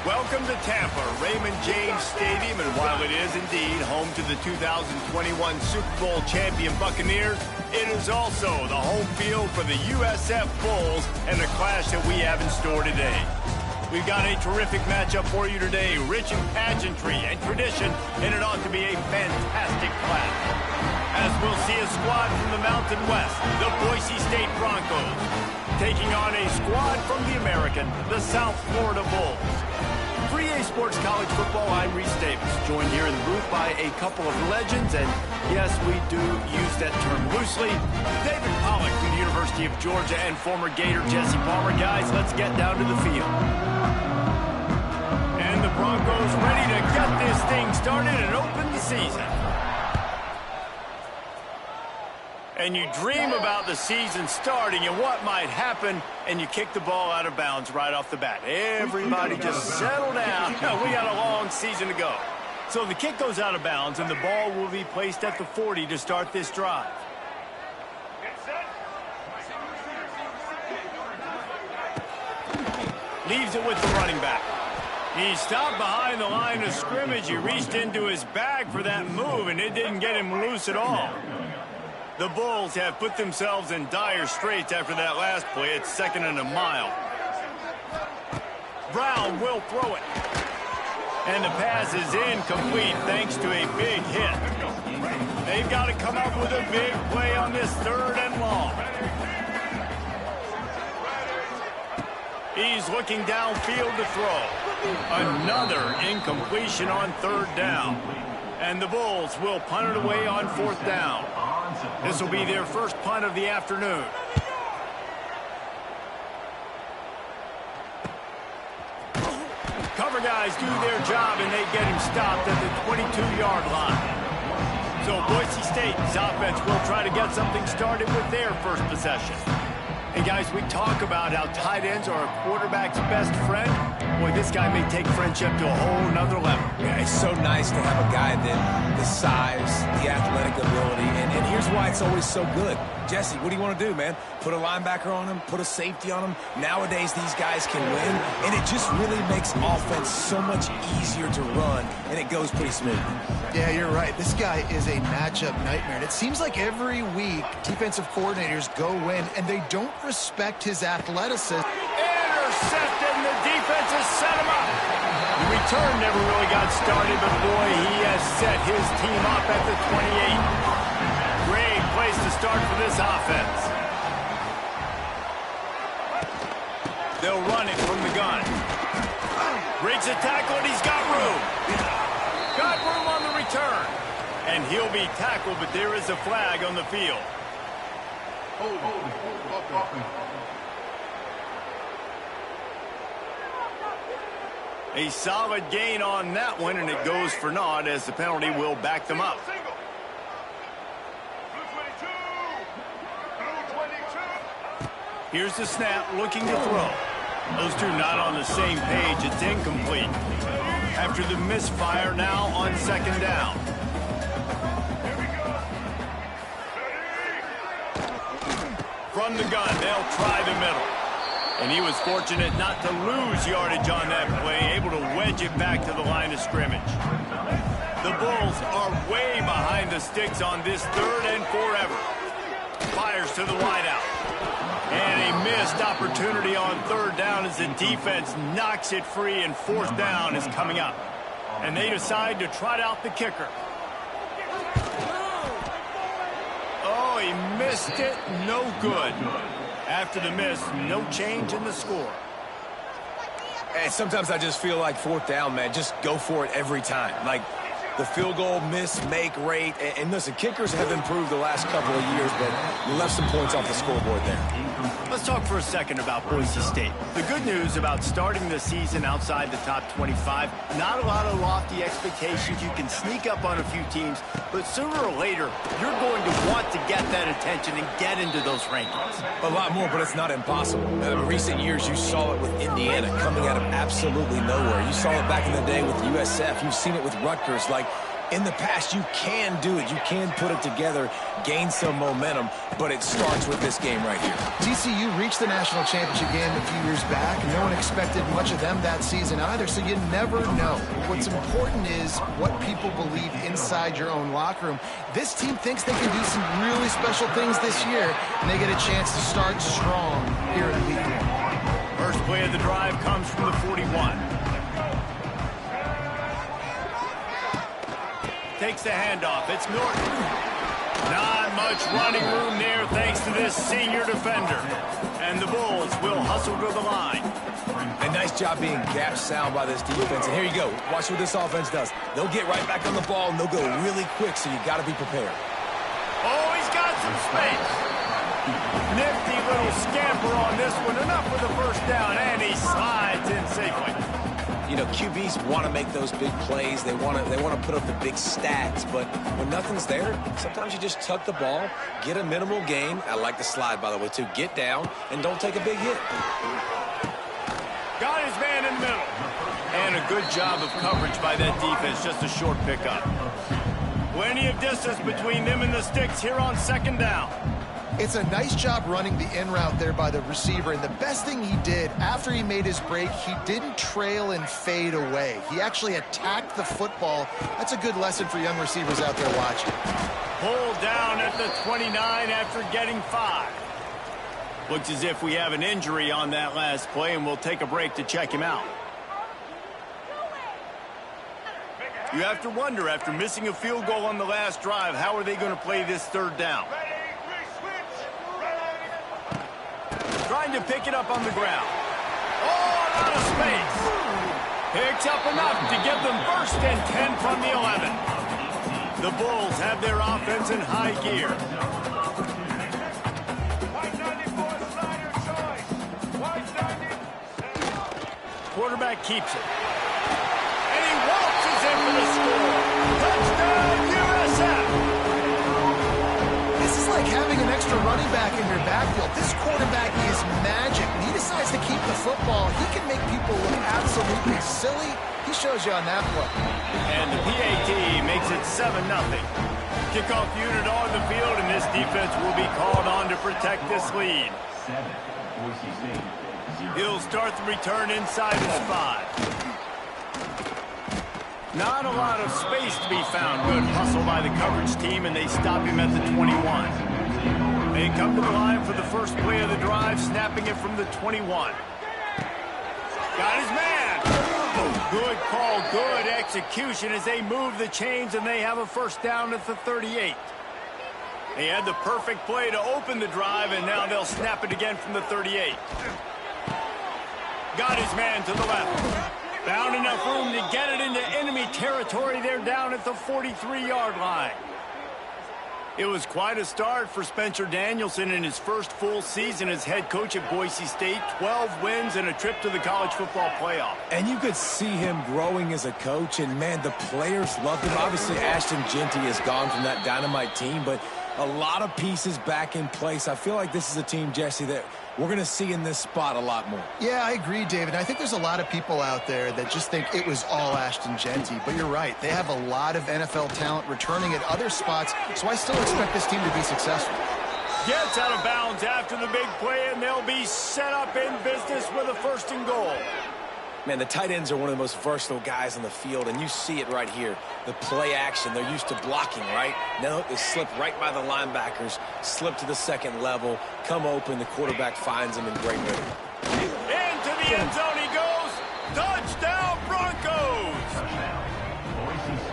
Welcome to Tampa, Raymond James Stadium, and while it is indeed home to the 2021 Super Bowl champion Buccaneers, it is also the home field for the USF Bulls and the clash that we have in store today. We've got a terrific matchup for you today, rich in pageantry and tradition, and it ought to be a fantastic clash. As we'll see a squad from the Mountain West, the Boise State Broncos, taking on a squad from the American, the South Florida Bulls. 3A Sports College Football, I'm Reese Davis, joined here in the booth by a couple of legends, and yes, we do use that term loosely. David Pollack from the University of Georgia and former Gator Jesse Palmer. Guys, let's get down to the field. And the Broncos ready to get this thing started and open the season. And you dream about the season starting and what might happen, and you kick the ball out of bounds right off the bat. Everybody just settle down. We got a long season to go. So the kick goes out of bounds, and the ball will be placed at the 40 to start this drive. Leaves it with the running back. He stopped behind the line of scrimmage. He reached into his bag for that move, and it didn't get him loose at all. The Bulls have put themselves in dire straits after that last play. It's 2nd and a mile. Brown will throw it. And the pass is incomplete thanks to a big hit. They've got to come up with a big play on this 3rd and long. He's looking downfield to throw. Another incompletion on 3rd down. And the Bulls will punt it away on 4th down. This will be their first punt of the afternoon. Cover guys do their job, and they get him stopped at the 22-yard line. So Boise State's offense will try to get something started with their first possession. And guys, we talk about how tight ends are a quarterback's best friend. Boy, this guy may take friendship to a whole nother level. Yeah, it's so nice to have a guy that the size, the athletic ability, and here's why it's always so good. Jesse, what do you want to do, man? Put a linebacker on him, put a safety on him. Nowadays, these guys can win, and it just really makes offense so much easier to run, and it goes pretty smooth. Yeah, you're right. This guy is a matchup nightmare. And it seems like every week, defensive coordinators go in, and they don't respect his athleticism. Intercepted, and the defense has set him up. The return never really got started, but boy, he has set his team up at the 28. Great place to start for this offense. They'll run it from the gun. Breaks the tackle, and he's got room. Got room on the return. And he'll be tackled, but there is a flag on the field. A solid gain on that one, and it goes for naught as the penalty will back them up. Here's the snap, looking to throw. Those two not on the same page. It's incomplete. After the misfire, now on 2nd down. From the gun, they'll try the middle. And he was fortunate not to lose yardage on that play, able to wedge it back to the line of scrimmage. The Bulls are way behind the sticks on this 3rd and forever. Fires to the wideout. And a missed opportunity on 3rd down as the defense knocks it free, and 4th down is coming up. And they decide to trot out the kicker. Oh, he missed it. No good. After the miss, no change in the score. And sometimes I just feel like 4th down, man, just go for it every time. Like the field goal miss-make rate. And listen, kickers have improved the last couple of years, but you left some points off the scoreboard there. Let's talk for a second about Boise State. The good news about starting the season outside the top 25, not a lot of lofty expectations. You can sneak up on a few teams, but sooner or later, you're going to want to get that attention and get into those rankings. A lot more, but it's not impossible. In recent years, you saw it with Indiana coming out of absolutely nowhere. You saw it back in the day with USF. You've seen it with Rutgers. Like, In the past, you can do it. You can put it together, gain some momentum, but it starts with this game right here. TCU reached the national championship game a few years back. No one expected much of them that season either, so you never know. What's important is what people believe inside your own locker room. This team thinks they can do some really special things this year, and they get a chance to start strong here in week 1. First play of the drive comes from the 41. Takes the handoff. It's Norton. Not much running room there thanks to this senior defender. And the Bulls will hustle to the line. A nice job being gap sound by this defense. And here you go. Watch what this offense does. They'll get right back on the ball, and they'll go really quick, so you got to be prepared. Oh, he's got some space. Nifty little scamper on this one. Enough for the first down, and he slides in safely. You know, QBs want to make those big plays. They want to put up the big stats, but when nothing's there, sometimes you just tuck the ball, get a minimal gain. I like the slide, by the way, too. Get down and don't take a big hit. Got his man in the middle. And a good job of coverage by that defense. Just a short pickup. Plenty of distance between them and the sticks here on second down. It's a nice job running the in route there by the receiver, and the best thing he did after he made his break, he didn't trail and fade away. He actually attacked the football. That's a good lesson for young receivers out there watching. Pulled down at the 29 after getting 5. Looks as if we have an injury on that last play, and we'll take a break to check him out. You have to wonder, after missing a field goal on the last drive, how are they going to play this third down? Trying to pick it up on the ground. Oh, out of space. Picks up enough to give them first and 10 from the 11. The Bulls have their offense in high gear. Quarterback keeps it. And he waltzes in for the score. Touchdown, USF. This is like having an extra running back in your backfield. This quarterback is magic. When he decides to keep the football, he can make people look absolutely silly. He shows you on that play. And the PAT makes it 7-0. Kickoff unit on the field, and this defense will be called on to protect this lead. He'll start the return inside his 5. Not a lot of space to be found. Good hustle by the coverage team, and they stop him at the 21. They come to the line for the first play of the drive, snapping it from the 21. Got his man. Good call, good execution as they move the chains, and they have a first down at the 38. They had the perfect play to open the drive, and now they'll snap it again from the 38. Got his man to the left. Found enough room to get it into enemy territory. They're down at the 43-yard line. It was quite a start for Spencer Danielson in his first full season as head coach at Boise State. 12 wins and a trip to the college football playoff. And you could see him growing as a coach, and, man, the players loved him. Obviously, Ashton Genty has gone from that dynamite team, but a lot of pieces back in place. I feel like this is a team, Jesse, that we're going to see in this spot a lot more. Yeah, I agree, David. I think there's a lot of people out there that just think it was all Ashton Genty. But you're right. They have a lot of NFL talent returning at other spots, so I still expect this team to be successful. Gets out of bounds after the big play, and they'll be set up in business with a first and goal. Man, the tight ends are one of the most versatile guys on the field, and you see it right here. The play action, they're used to blocking, right? Now they slip right by the linebackers, slip to the second level, come open, the quarterback finds them in great rhythm. Into the end zone he goes. Touchdown, Broncos!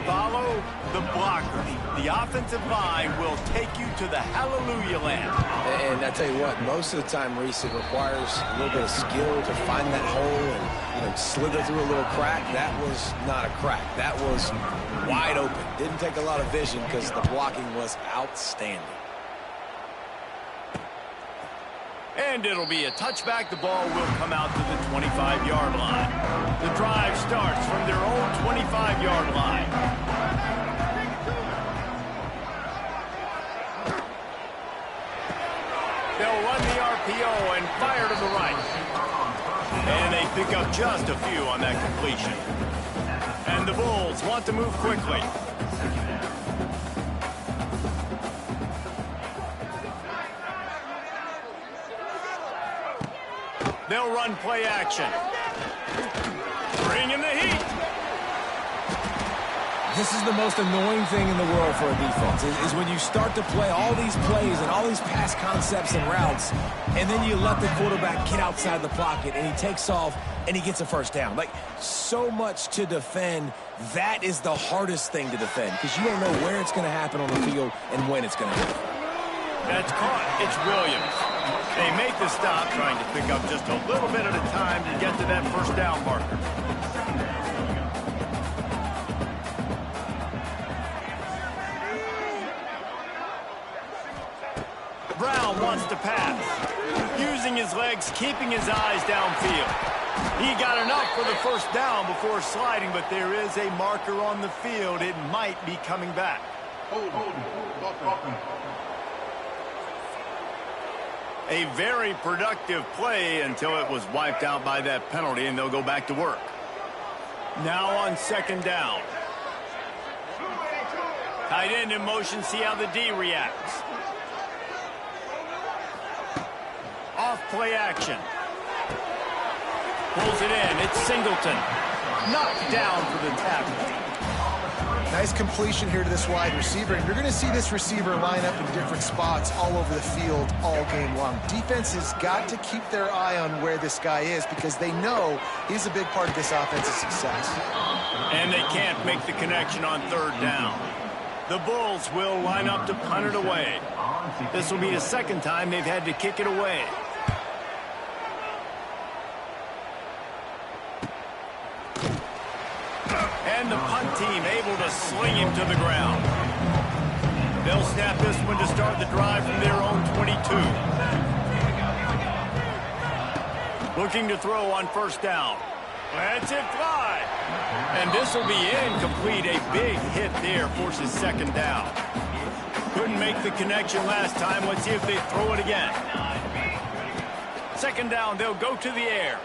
Follow the blockers. The offensive line will take you to the hallelujah land. And I tell you what, most of the time, Reese, it requires a little bit of skill to find that hole and, slither through a little crack. That was not a crack. That was wide open. Didn't take a lot of vision because the blocking was outstanding. And it'll be a touchback. The ball will come out to the 25-yard line. The drive starts from their own 25-yard line. They'll run the RPO and fire to the right. And they pick up just a few on that completion. And the Bulls want to move quickly. They'll run play action. Bringing the heat. This is the most annoying thing in the world for a defense, is when you start to play all these plays and all these pass concepts and routes, and then you let the quarterback get outside the pocket, and he takes off, and he gets a first down. Like, so much to defend. That is the hardest thing to defend, because you don't know where it's going to happen on the field and when it's going to happen. That's caught. It's Williams. They make the stop, trying to pick up just a little bit at a time to get to that first down marker. Brown wants to pass. Using his legs, keeping his eyes downfield. He got enough for the first down before sliding, but there is a marker on the field. It might be coming back. A very productive play until it was wiped out by that penalty, and they'll go back to work. Now on second down. Tight end in motion, see how the D reacts. Off play action. Pulls it in. It's Singleton. Knocked down for the tackle. Nice completion here to this wide receiver. And you're going to see this receiver line up in different spots all over the field all game long. Defense has got to keep their eye on where this guy is, because they know he's a big part of this offense's success. And they can't make the connection on third down. The Bulls will line up to punt it away. This will be the second time they've had to kick it away. And the punt team able to sling him to the ground. They'll snap this one to start the drive from their own 22. Looking to throw on first down. Lets it fly. And this will be incomplete. A big hit there forces second down. Couldn't make the connection last time. Let's see if they throw it again. Second down, they'll go to the air.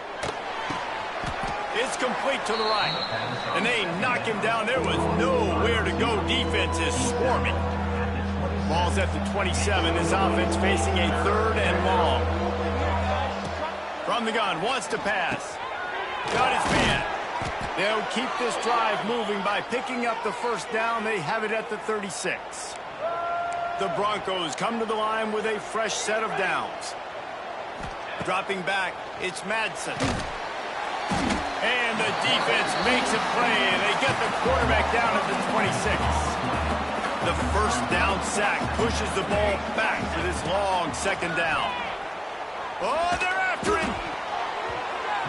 It's complete to the right. And they knock him down. There was nowhere to go. Defense is swarming. Ball's at the 27. This offense facing a third and long. From the gun, wants to pass. Got his man. They'll keep this drive moving by picking up the first down. They have it at the 36. The Broncos come to the line with a fresh set of downs. Dropping back, it's Madsen. And the defense makes a play, and they get the quarterback down at the 26. The first down sack pushes the ball back for this long second down. Oh, they're after him.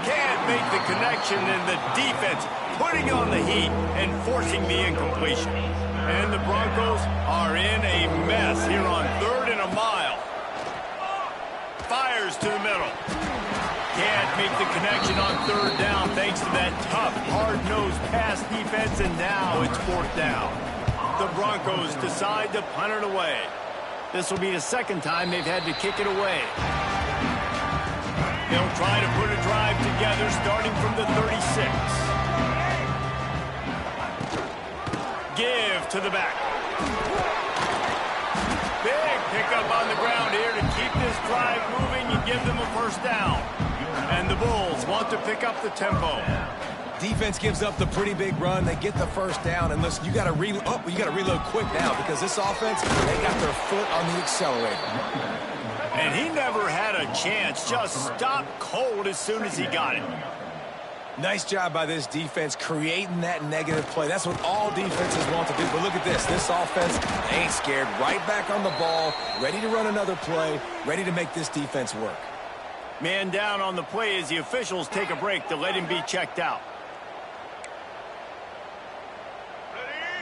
Can't make the connection, and the defense putting on the heat and forcing the incompletion. And the Broncos are in a mess here on third and a mile. Fires to the middle. Can't make the connection on third down thanks to that tough, hard-nosed pass defense, and now it's fourth down. The Broncos decide to punt it away. This will be the second time they've had to kick it away. They'll try to put a drive together starting from the 36. Give to the back. Big pickup on the ground here to keep this drive moving and give them a first down. And the Bulls want to pick up the tempo. Defense gives up the pretty big run. They get the first down. And listen, you got to reload quick now, because this offense, they got their foot on the accelerator. And he never had a chance. Just stopped cold as soon as he got it. Nice job by this defense creating that negative play. That's what all defenses want to do. But look at this. This offense ain't scared. Right back on the ball, ready to run another play, ready to make this defense work. Man down on the play as the officials take a break to let him be checked out.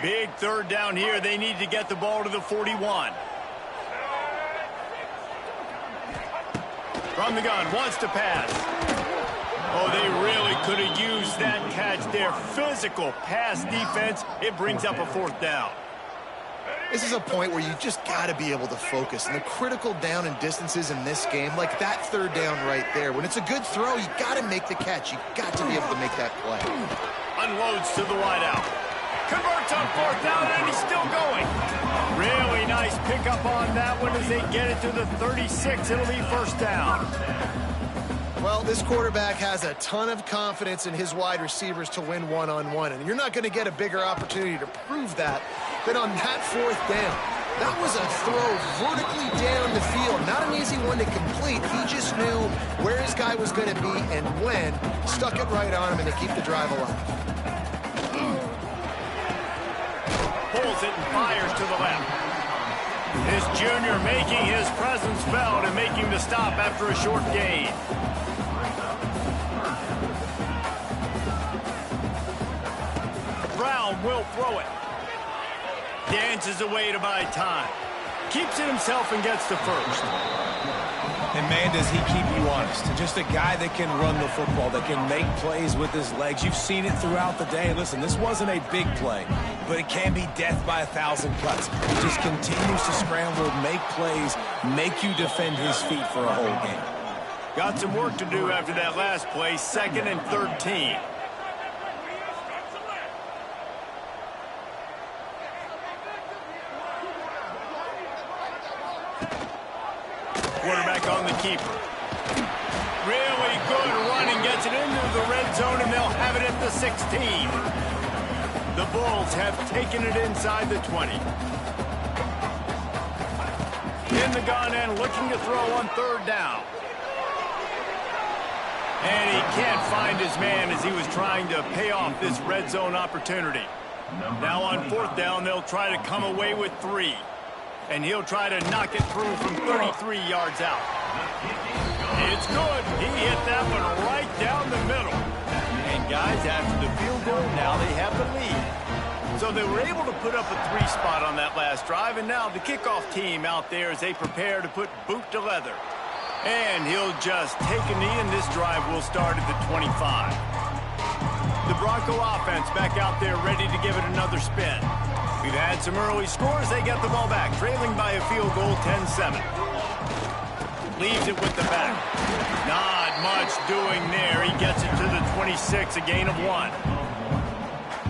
Big third down here. They need to get the ball to the 41. From the gun, wants to pass. Oh, they really could have used that catch there. Physical pass defense. It brings up a fourth down. This is a point where you just got to be able to focus. And the critical down and distances in this game, like that third down right there, when it's a good throw, you got to make the catch. You got to be able to make that play. Unloads to the wideout. Converts on fourth down, and he's still going. Really nice pickup on that one as they get it to the 36. It'll be first down. Well, this quarterback has a ton of confidence in his wide receivers to win one-on-one, and you're not going to get a bigger opportunity to prove that than on that fourth down. That was a throw vertically down the field. Not an easy one to complete. He just knew where his guy was going to be and when. Stuck it right on him, and they keep the drive alive. Pulls it and fires to the left. This junior making his presence felt and making the stop after a short gain. Brown will throw it. Dances away to buy time. Keeps it himself and gets to first. And man, does he keep you honest. Just a guy that can run the football, that can make plays with his legs. You've seen it throughout the day. Listen, this wasn't a big play, but it can be death by 1,000 cuts. He just continues to scramble, make plays, make you defend his feet for a whole game. Got some work to do after that last play, 2nd and 13. Quarterback on the keeper. Really good running, gets it into the red zone, and they'll have it at the 16. The Bulls have taken it inside the 20. In the gun and looking to throw on 3rd down. And he can't find his man as he was trying to pay off this red zone opportunity. Now on 4th down, they'll try to come away with 3. And he'll try to knock it through from 33 yards out. It's good. He hit that one right down the middle. And guys, after the field goal, now they have the lead. So they were able to put up a 3 spot on that last drive, and now the kickoff team out there as they prepare to put boot to leather. And he'll just take a knee, and this drive will start at the 25. The Bronco offense back out there ready to give it another spin. We've had some early scores. They get the ball back, trailing by a field goal, 10-7. Leaves it with the back. Not much doing there. He gets it to the 26, a gain of 1.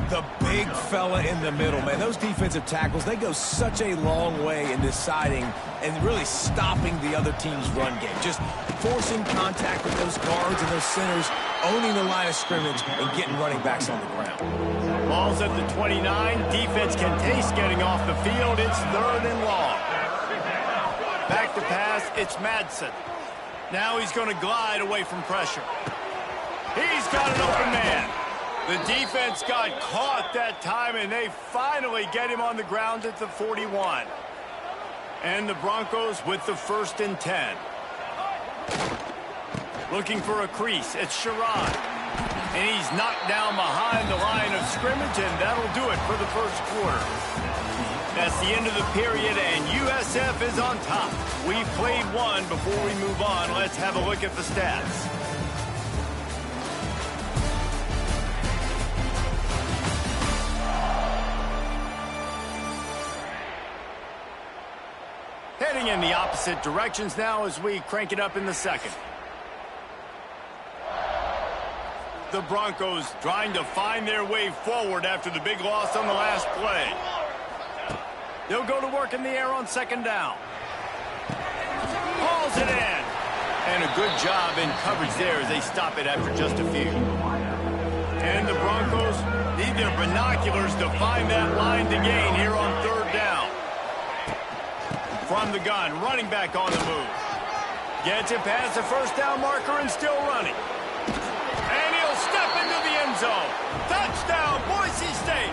The big fella in the middle, man. Those defensive tackles, they go such a long way in deciding and really stopping the other team's run game. Just forcing contact with those guards and those centers, owning the line of scrimmage, and getting running backs on the ground. Ball's at the 29. Defense can taste getting off the field. It's 3rd and long. Back to pass. It's Madsen. Now he's going to glide away from pressure. He's got an open man. The defense got caught that time, and they finally get him on the ground at the 41. And the Broncos with the 1st and 10. Looking for a crease. It's Sherrod. And he's knocked down behind the line of scrimmage, and that'll do it for the 1st quarter. That's the end of the period, and USF is on top. We've played one. Before we move on, let's have a look at the stats. Heading in the opposite directions now as we crank it up in the 2nd. The Broncos trying to find their way forward after the big loss on the last play. They'll go to work in the air on 2nd down. Hauls it in. And a good job in coverage there as they stop it after just a few. And the Broncos need their binoculars to find that line to gain here on 3rd down. From the gun, running back on the move. Gets it past the 1st down marker and still running. And he'll step into the end zone. Touchdown, Boise State.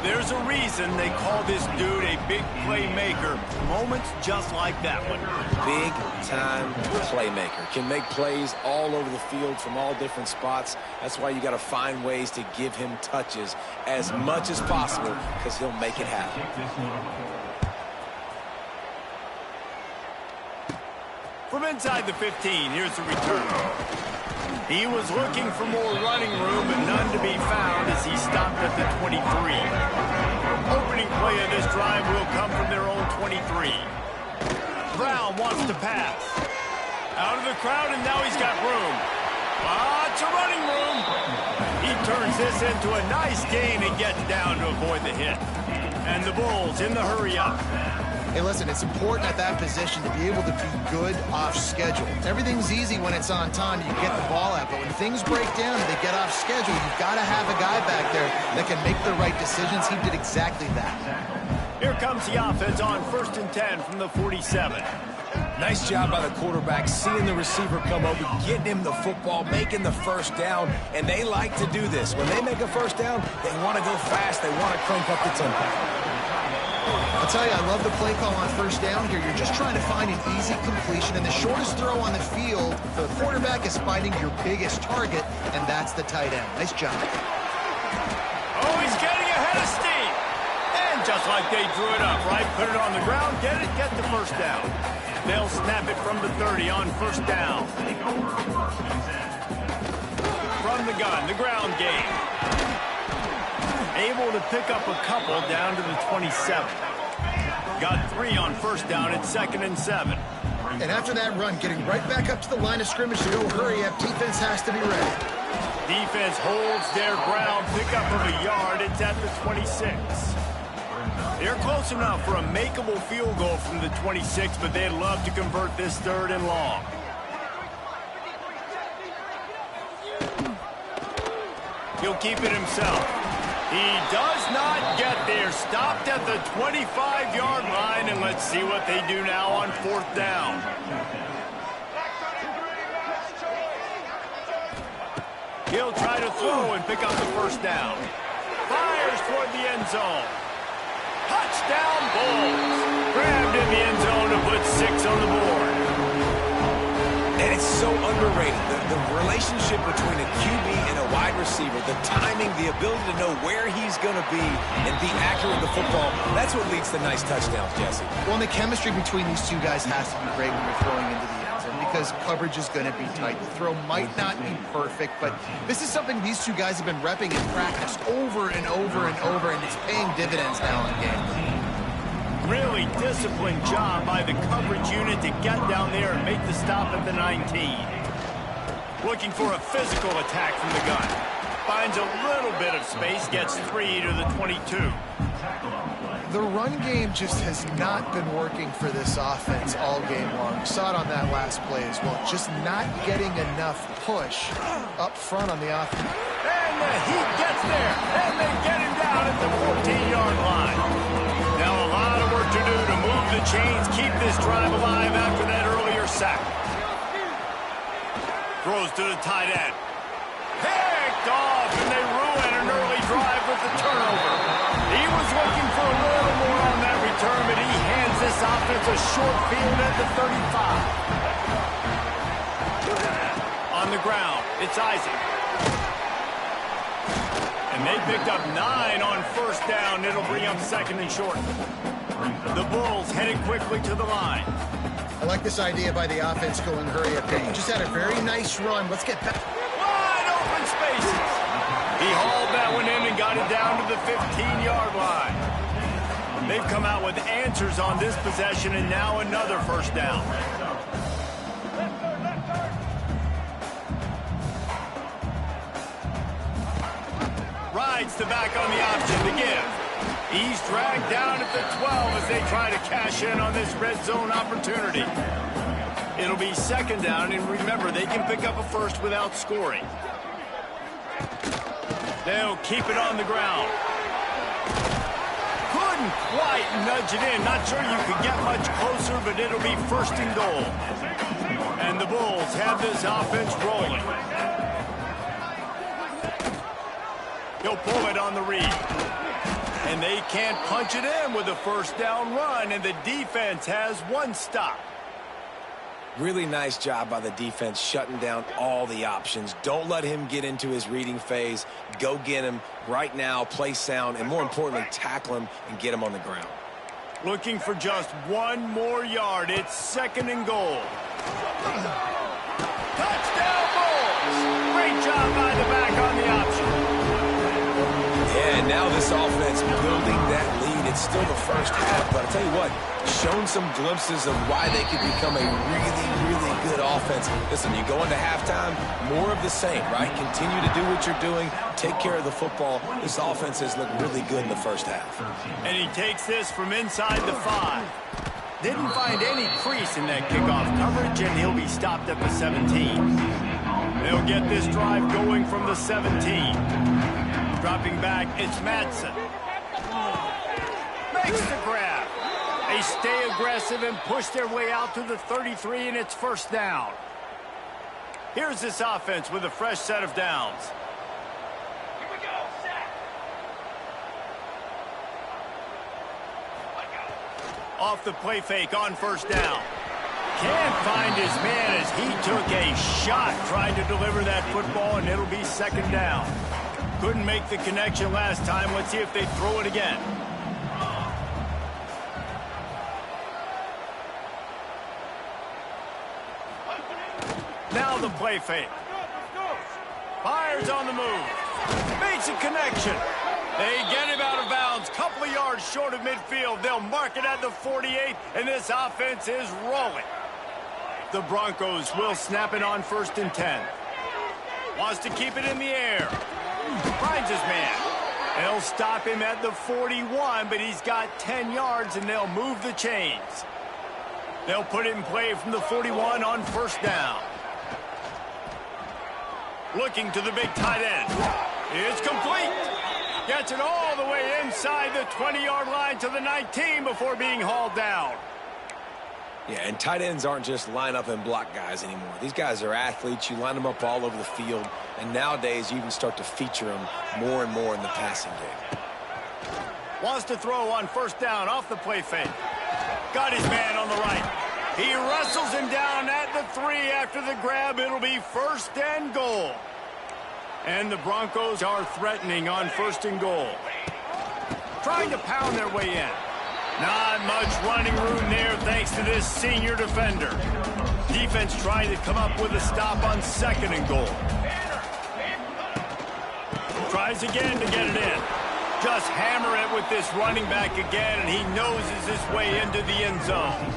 There's a reason they call this dude a big playmaker. Moments just like that one. Big-time playmaker. Can make plays all over the field from all different spots. That's why you got to find ways to give him touches as much as possible, because he'll make it happen. From inside the 15, here's the return. He was looking for more running room, but none to be found as he stopped at the 23. Opening play of this drive will come from their own 23. Brown wants to pass. Out of the crowd, and now he's got room. Lots of running room. He turns this into a nice gain and gets down to avoid the hit. And the Bulls in the hurry up. Hey, listen, it's important at that position to be able to be good off schedule. Everything's easy when it's on time. You get the ball out, but when things break down and they get off schedule, you've got to have a guy back there that can make the right decisions. He did exactly that. Here comes the offense on 1st and 10 from the 47. Nice job by the quarterback, seeing the receiver come over, getting him the football, making the first down, and they like to do this. When they make a first down, they want to go fast. They want to crank up the tempo. I'll tell you, I love the play call on 1st down here. You're just trying to find an easy completion, and the shortest throw on the field, the quarterback is finding your biggest target, and that's the tight end. Nice job. Oh, he's getting ahead of steam. And just like they drew it up, right? Put it on the ground, get the first down. They'll snap it from the 30 on 1st down. From the gun, the ground game. Able to pick up a couple down to the 27. Got 3 on 1st down at 2nd and 7. And after that run, getting right back up to the line of scrimmage to go hurry up, defense has to be ready. Defense holds their ground, pick up of a yard. It's at the 26. They're close enough for a makeable field goal from the 26, but they'd love to convert this 3rd and long. He'll keep it himself. He does not get there. Stopped at the 25-yard line, and let's see what they do now on 4th down. He'll try to throw and pick up the 1st down. Fires toward the end zone. Touchdown Bulls. Grabbed in the end zone to put 6 on the board. And it's so underrated. The relationship between a QB and a wide receiver, the timing, the ability to know where he's going to be and be accurate with the football, that's what leads to nice touchdowns, Jesse. Well, and the chemistry between these two guys has to be great when you're throwing into the end zone because coverage is going to be tight. The throw might not be perfect, but this is something these two guys have been repping in practice over and over and over, and it's paying dividends now in games. Really disciplined job by the coverage unit to get down there and make the stop at the 19. Looking for a physical attack from the gun. Finds a little bit of space, gets 3 to the 22. The run game just has not been working for this offense all game long. We saw it on that last play as well. Just not getting enough push up front on the offense. And the Heat gets there, and they get him down at the 14-yard line. Now a lot of work to do to move the chains, keep this drive alive after that earlier sack. Throws to the tight end. Picked off, and they ruin an early drive with the turnover. He was looking for a little more on that return, but he hands this offense a short field at the 35. On the ground, it's Isaac. And they picked up 9 on 1st down. It'll bring up 2nd and short. The Bulls headed quickly to the line. I like this idea by the offense going hurry up here. You just had a very nice run. Let's get back. Wide open spaces. He hauled that one in and got it down to the 15-yard line. They've come out with answers on this possession, and now another 1st down. Rides the back on the option to give. He's dragged down at the 12 as they try to cash in on this red zone opportunity. It'll be 2nd down, and remember, they can pick up a 1st without scoring. They'll keep it on the ground. Couldn't quite nudge it in. Not sure you could get much closer, but it'll be 1st and goal. And the Bulls have this offense rolling. He'll pull it on the read. And they can't punch it in with a 1st down run, and the defense has 1 stop. Really nice job by the defense shutting down all the options. Don't let him get into his reading phase. Go get him right now, play sound, and more importantly, tackle him and get him on the ground. Looking for just 1 more yard. It's 2nd and goal. Touchdown Bulls! Great job by the back on the option. Yeah, and now this offense building that lead. It's still the 1st half, but I'll tell you what, shown some glimpses of why they could become a really, really good offense. Listen, you go into halftime, more of the same, right? Continue to do what you're doing, take care of the football. This offense has looked really good in the 1st half. And he takes this from inside the 5. Didn't find any crease in that kickoff coverage, and he'll be stopped at the 17. They'll get this drive going from the 17. Dropping back, it's Madsen. Makes the grab. They stay aggressive and push their way out to the 33, and it's first down. Here's this offense with a fresh set of downs. Here we go, set. Off the play fake on first down. Can't find his man as he took a shot trying to deliver that football, and it'll be second down. Couldn't make the connection last time. Let's see if they throw it again. Now the play fake. Fires on the move. Makes a connection. They get him out of bounds. Couple of yards short of midfield. They'll mark it at the 48, and this offense is rolling. The Broncos will snap it on first and 10. Wants to keep it in the air. Finds his man. They'll stop him at the 41, but he's got 10 yards, and they'll move the chains. They'll put it in play from the 41 on first down. Looking to the big tight end. It's complete. Gets it all the way inside the 20-yard line to the 19 before being hauled down. Yeah, and tight ends aren't just line up and block guys anymore. These guys are athletes. You line them up all over the field. And nowadays, you even start to feature them more and more in the passing game. Wants to throw on first down off the play fake. Got his man on the right. He wrestles him down at the 3 after the grab. It'll be first and goal. And the Broncos are threatening on first and goal. Trying to pound their way in. Not much running room there thanks to this senior defender. Defense trying to come up with a stop on second and goal. Tries again to get it in. Just hammer it with this running back again, and he noses his way into the end zone.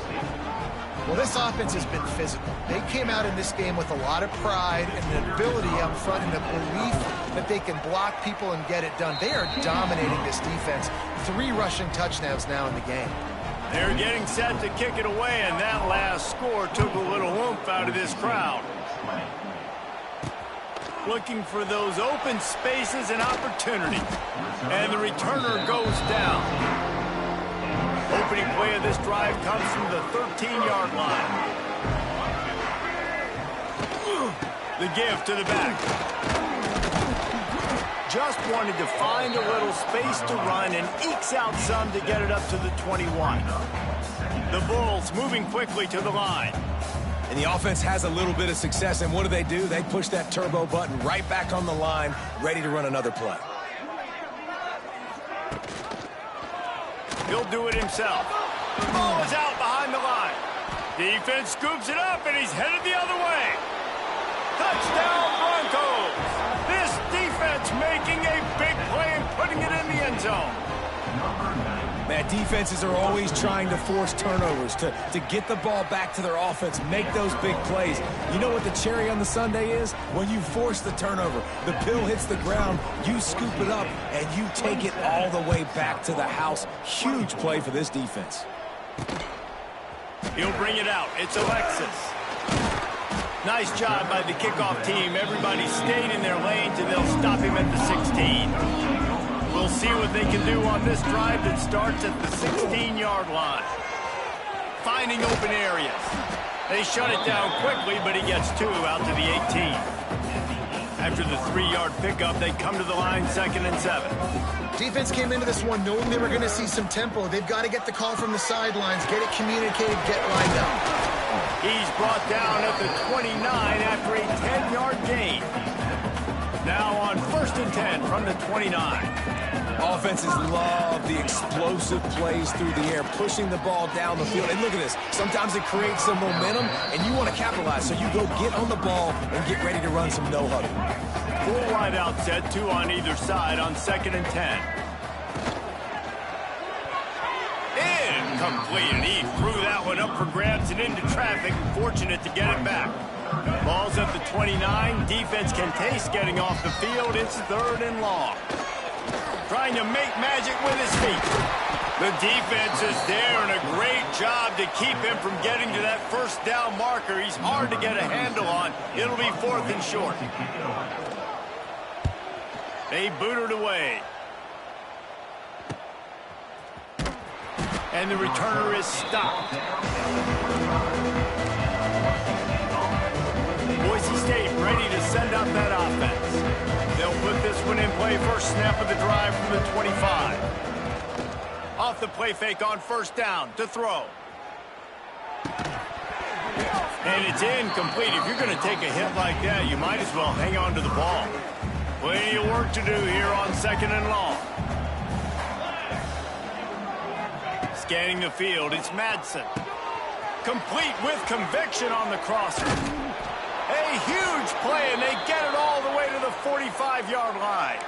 Well, this offense has been physical. They came out in this game with a lot of pride and an ability up front and a belief that they can block people and get it done. They are dominating this defense. 3 rushing touchdowns now in the game. They're getting set to kick it away, and that last score took a little oomph out of this crowd. Looking for those open spaces and opportunities. And the returner goes down. Opening play of this drive comes from the 13-yard line. The give to the back. Just wanted to find a little space to run and ekes out some to get it up to the 21. The Bulls moving quickly to the line. And the offense has a little bit of success, and what do? They push that turbo button right back on the line, ready to run another play. He'll do it himself. Ball is out behind the line. Defense scoops it up, and he's headed the other way. Touchdown, Broncos. This defense making a big play and putting it in the end zone. Man, defenses are always trying to force turnovers to get the ball back to their offense, make those big plays. You know what the cherry on the sundae is? When you force the turnover, the pill hits the ground, you scoop it up, and you take it all the way back to the house. Huge play for this defense. He'll bring it out. It's Alexis. Nice job by the kickoff team. Everybody stayed in their lanes, and they'll stop him at the 16. We'll see what they can do on this drive that starts at the 16-yard line. Finding open areas. They shut it down quickly, but he gets 2 out to the 18. After the 3-yard pickup, they come to the line 2nd and 7. Defense came into this one knowing they were going to see some tempo. They've got to get the call from the sidelines, get it communicated, get lined up. He's brought down at the 29 after a 10-yard gain. Now on 1st and 10 from the 29. Offenses love the explosive plays through the air, pushing the ball down the field. And look at this. Sometimes it creates some momentum, and you want to capitalize. So you go get on the ball and get ready to run some no-huddle. Full wide out set, 2 on either side on 2nd and 10. Incomplete, and he threw that one up for grabs and into traffic. Fortunate to get it back. Ball's at the 29. Defense can taste getting off the field. It's 3rd and long. Trying to make magic with his feet. The defense is there, and a great job to keep him from getting to that first down marker. He's hard to get a handle on. It'll be 4th and short. They boot it away. And the returner is stopped. Boise State ready to send out that offense. They'll put this one in play. First snap of the drive from the 25. Off the play fake on first down to throw. And it's incomplete. If you're going to take a hit like that, you might as well hang on to the ball. Plenty of work to do here on 2nd and long. Scanning the field, it's Madsen. Complete with conviction on the crosser. A huge play, and they get it all the way to the 45-yard line.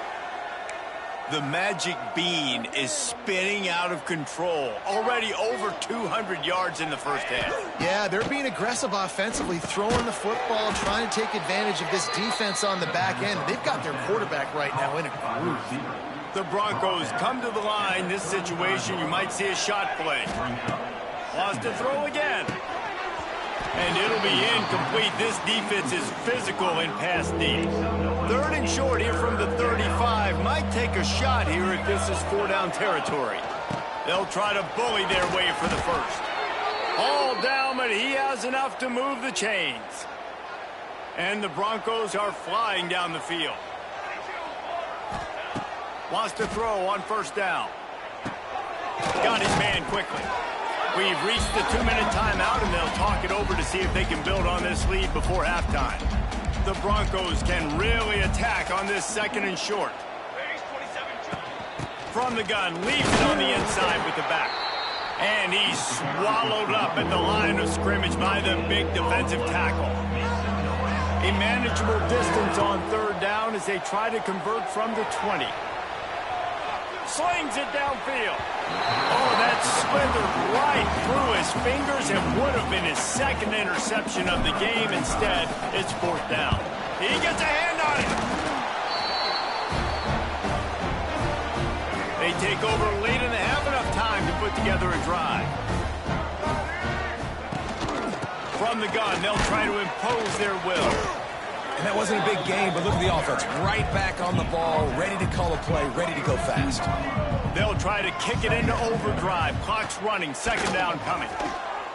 The magic bean is spinning out of control. Already over 200 yards in the first half. Yeah, they're being aggressive offensively, throwing the football, trying to take advantage of this defense on the back end. They've got their quarterback right now in a groove. The Broncos come to the line. This situation, you might see a shot play. Lost to throw again. And it'll be incomplete. This defense is physical in pass D. 3rd and short here from the 35. Might take a shot here if this is 4-down territory. They'll try to bully their way for the first. All down, but he has enough to move the chains. And the Broncos are flying down the field. Wants to throw on first down. Got his man quickly. We've reached the 2-minute timeout, and they'll talk it over to see if they can build on this lead before halftime. The Broncos can really attack on this 2nd and short. From the gun, leaves it on the inside with the back. And he's swallowed up at the line of scrimmage by the big defensive tackle. A manageable distance on 3rd down as they try to convert from the 20. Slings it downfield. Oh, that slithered right through his fingers and would have been his 2nd interception of the game. Instead, it's 4th down. He gets a hand on it. They take over late and they have enough time to put together a drive. From the gun, they'll try to impose their will. And that wasn't a big game, but look at the offense. Right back on the ball, ready to call a play, ready to go fast. They'll try to kick it into overdrive. Clock's running, 2nd down coming.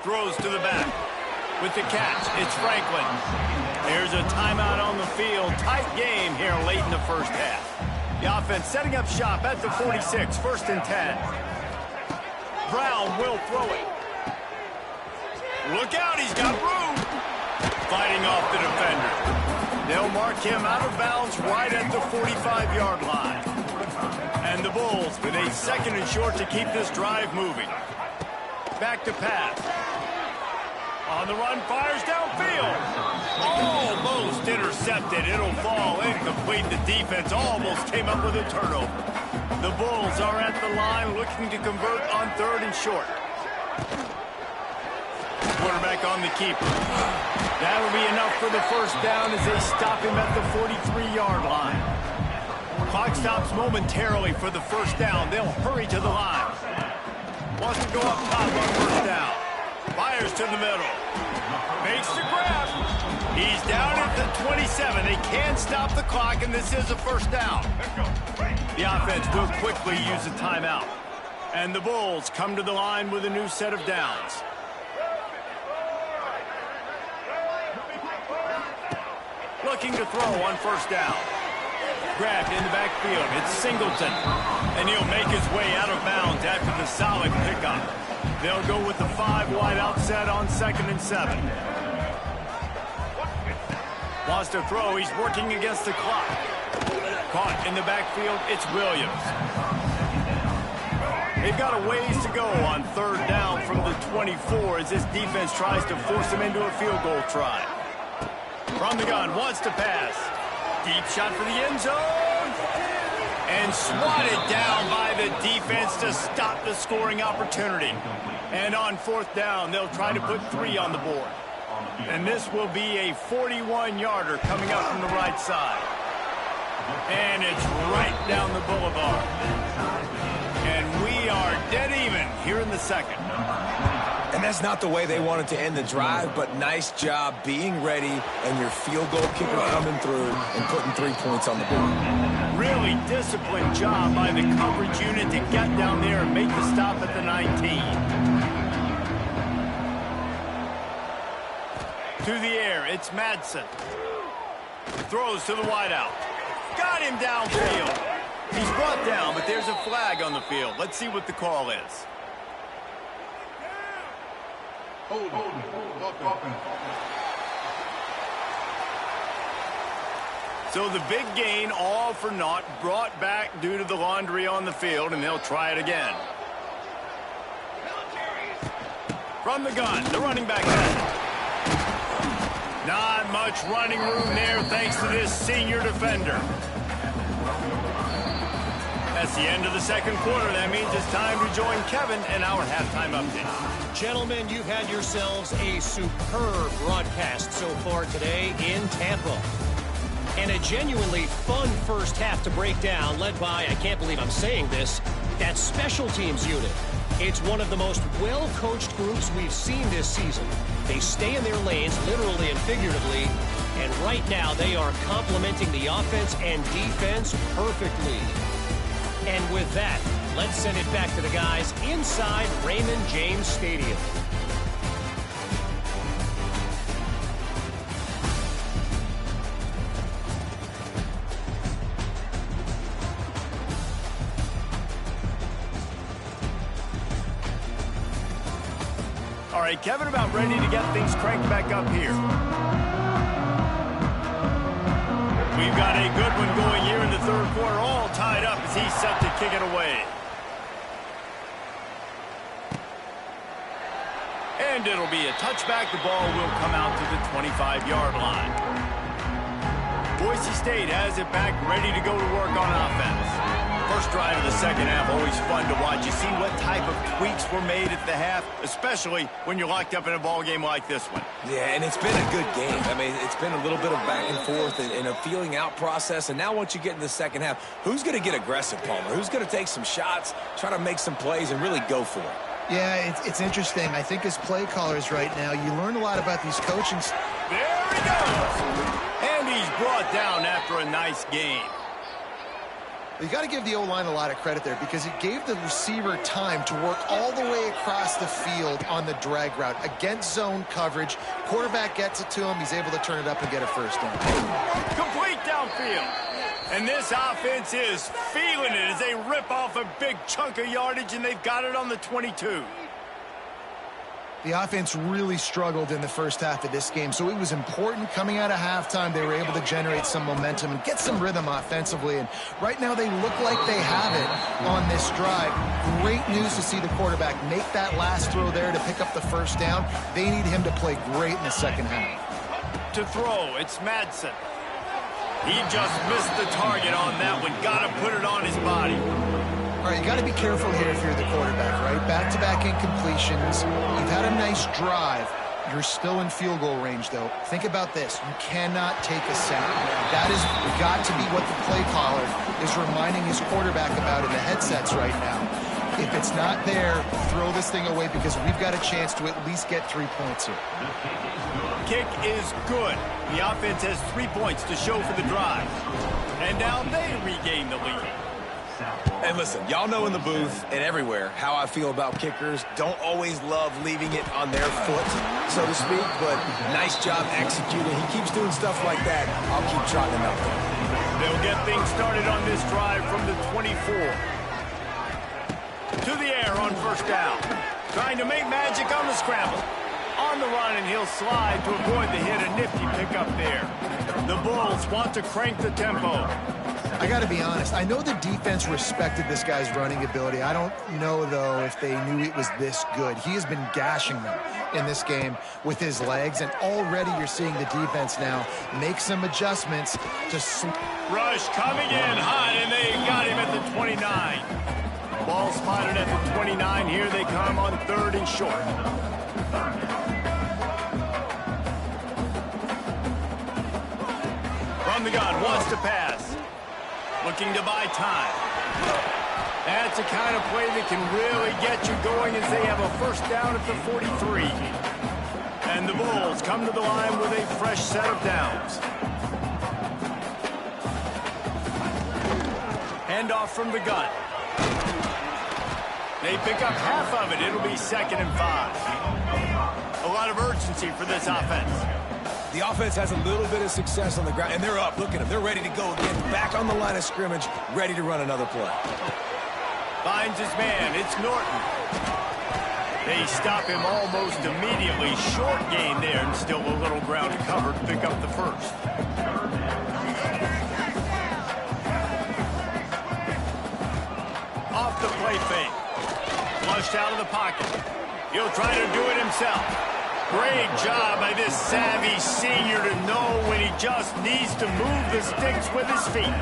Throws to the back. With the catch, it's Franklin. There's a timeout on the field. Tight game here late in the first half. The offense setting up shop at the 46, 1st and 10. Brown will throw it. Look out, he's got room. Fighting off the defender. They'll mark him out of bounds right at the 45-yard line. And the Bulls with a 2nd and short to keep this drive moving. Back to pass. On the run, fires downfield. Almost intercepted. It'll fall incomplete. The defense almost came up with a turnover. The Bulls are at the line looking to convert on 3rd and short. Quarterback on the keeper. That'll be enough for the first down as they stop him at the 43-yard line. Clock stops momentarily for the first down. They'll hurry to the line. Wants to go up top on first down. Fires to the middle. Makes the grab. He's down at the 27. They can't stop the clock, and this is a first down. The offense will quickly use a timeout. And the Bulls come to the line with a new set of downs. Looking to throw on first down. Grabbed in the backfield. It's Singleton. And he'll make his way out of bounds after the solid pickup. They'll go with the 5-wide outset on 2nd and 7. Wants to throw. He's working against the clock. Caught in the backfield. It's Williams. They've got a ways to go on 3rd down from the 24 as this defense tries to force them into a field goal try. From the gun, wants to pass. Deep shot for the end zone. And swatted down by the defense to stop the scoring opportunity. And on 4th down, they'll try to put 3 on the board. And this will be a 41-yarder coming up from the right side. And it's right down the boulevard. And we are dead even the second. And that's not the way they wanted to end the drive, but nice job being ready and your field goal kicker coming through and putting 3 points on the board. Really disciplined job by the coverage unit to get down there and make the stop at the 19. To the air, it's Madsen. Throws to the wideout. Got him downfield. He's brought down, but there's a flag on the field. Let's see what the call is. So the big gain, all for naught, brought back due to the laundry on the field, and they'll try it again. From the gun, the running back has it. Not much running room there thanks to this senior defender. That's the end of the second quarter. That means it's time to join Kevin and our halftime update. Gentlemen, you've had yourselves a superb broadcast so far today in Tampa. And a genuinely fun first half to break down, led by, I can't believe I'm saying this, that special teams unit. It's one of the most well-coached groups we've seen this season. They stay in their lanes, literally and figuratively, and right now they are complementing the offense and defense perfectly. And with that, let's send it back to the guys inside Raymond James Stadium. All right, Kevin, about ready to get things cranked back up here. We've got a good one going here in the third quarter, all tied up as he's set to kick it away. And it'll be a touchback. The ball will come out to the 25-yard line. Boise State has it back, ready to go to work on offense. First drive of the second half, always fun to watch. You see what type of tweaks were made at the half, especially when you're locked up in a ball game like this one. Yeah, and it's been a good game. I mean, it's been a little bit of back and forth and a feeling out process. And now once you get in the second half, who's going to get aggressive, Palmer? Who's going to take some shots, try to make some plays, and really go for it? Yeah, it's interesting. I think as play callers right now, you learn a lot about these coaching. There he goes. And he's brought down after a nice game. You got to give the O-line a lot of credit there because it gave the receiver time to work all the way across the field on the drag route. Against zone coverage, quarterback gets it to him. He's able to turn it up and get a first down. Complete downfield. And this offense is feeling it as they rip off a big chunk of yardage, and they've got it on the 22. The offense really struggled in the first half of this game, so it was important coming out of halftime. They were able to generate some momentum and get some rhythm offensively, and right now they look like they have it on this drive. Great news to see the quarterback make that last throw there to pick up the first down. They need him to play great in the second half. To throw, it's Madsen. He just missed the target on that one. Got to put it on his body. All right, you got to be careful here if you're the quarterback, right? Back-to-back incompletions. You've had a nice drive. You're still in field goal range, though. Think about this. You cannot take a sack. That has got to be what the play caller is reminding his quarterback about in the headsets right now. If it's not there, throw this thing away because we've got a chance to at least get 3 points here. Kick is good. The offense has 3 points to show for the drive. And now they regain the lead. And listen, y'all know in the booth and everywhere how I feel about kickers. Don't always love leaving it on their foot, so to speak, but nice job executing. He keeps doing stuff like that. I'll keep trotting him out there. They'll get things started on this drive from the 24. To the air on first down. Trying to make magic on the scramble. On the run, and he'll slide to avoid the hit. A nifty pickup there. The Bulls want to crank the tempo. I got to be honest. I know the defense respected this guy's running ability. I don't know, though, if they knew it was this good. He has been gashing them in this game with his legs, and already you're seeing the defense now make some adjustments to... Rush coming in hot, and they got him at the 29. Ball spotted at the 29. Here they come on third and short. From the gun, wants to pass. Looking to buy time. That's the kind of play that can really get you going as they have a first down at the 43. And the Bulls come to the line with a fresh set of downs. Handoff from the gun. They pick up half of it. It'll be 2nd and 5. A lot of urgency for this offense. The offense has a little bit of success on the ground, and they're up. Look at them. They're ready to go again. Back on the line of scrimmage, ready to run another play. Finds his man. It's Norton. They stop him almost immediately. Short gain there, and still a little ground to cover to pick up the first. Off the play fake. Flushed out of the pocket. He'll try to do it himself. Great job by this savvy senior to know when he just needs to move the sticks with his feet.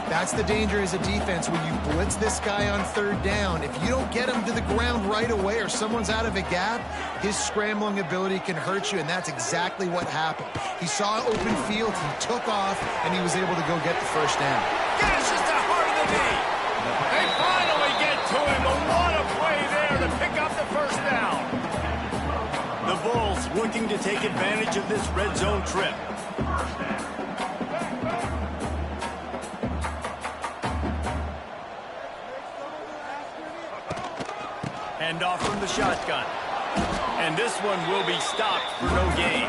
That's the danger as a defense when you blitz this guy on 3rd down. If you don't get him to the ground right away or someone's out of a gap, his scrambling ability can hurt you, and that's exactly what happened. He saw an open field, he took off, and he was able to go get the first down. Gosh, just the heart of the knee. They finally get to him, but what a play there to pick up the first down. The Bulls looking to take advantage of this red zone trip. Handoff from the shotgun. And this one will be stopped for no gain.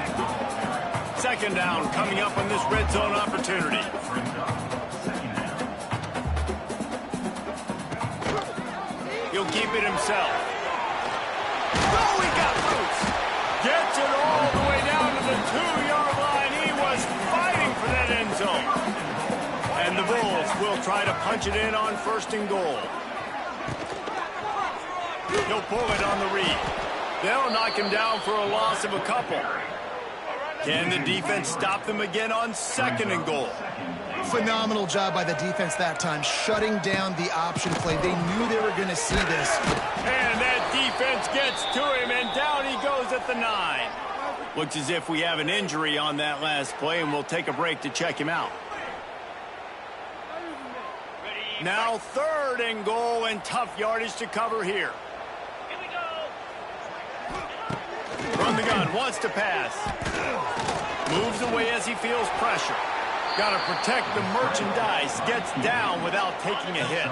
2nd down coming up on this red zone opportunity. He'll keep it himself. Oh, he got loose. Gets it all the way down to the 2-yard line. He was fighting for that end zone. And the Bulls will try to punch it in on 1st and goal. He'll pull it on the read. They'll knock him down for a loss of a couple. Can the defense stop them again on 2nd and goal? Phenomenal job by the defense that time, shutting down the option play. They knew they were going to see this. And that defense gets to him, and down he goes at the 9. Looks as if we have an injury on that last play, and we'll take a break to check him out. Now 3rd and goal, and tough yardage to cover here. From the gun, wants to pass. Moves away as he feels pressure. Got to protect the merchandise. Gets down without taking a hit.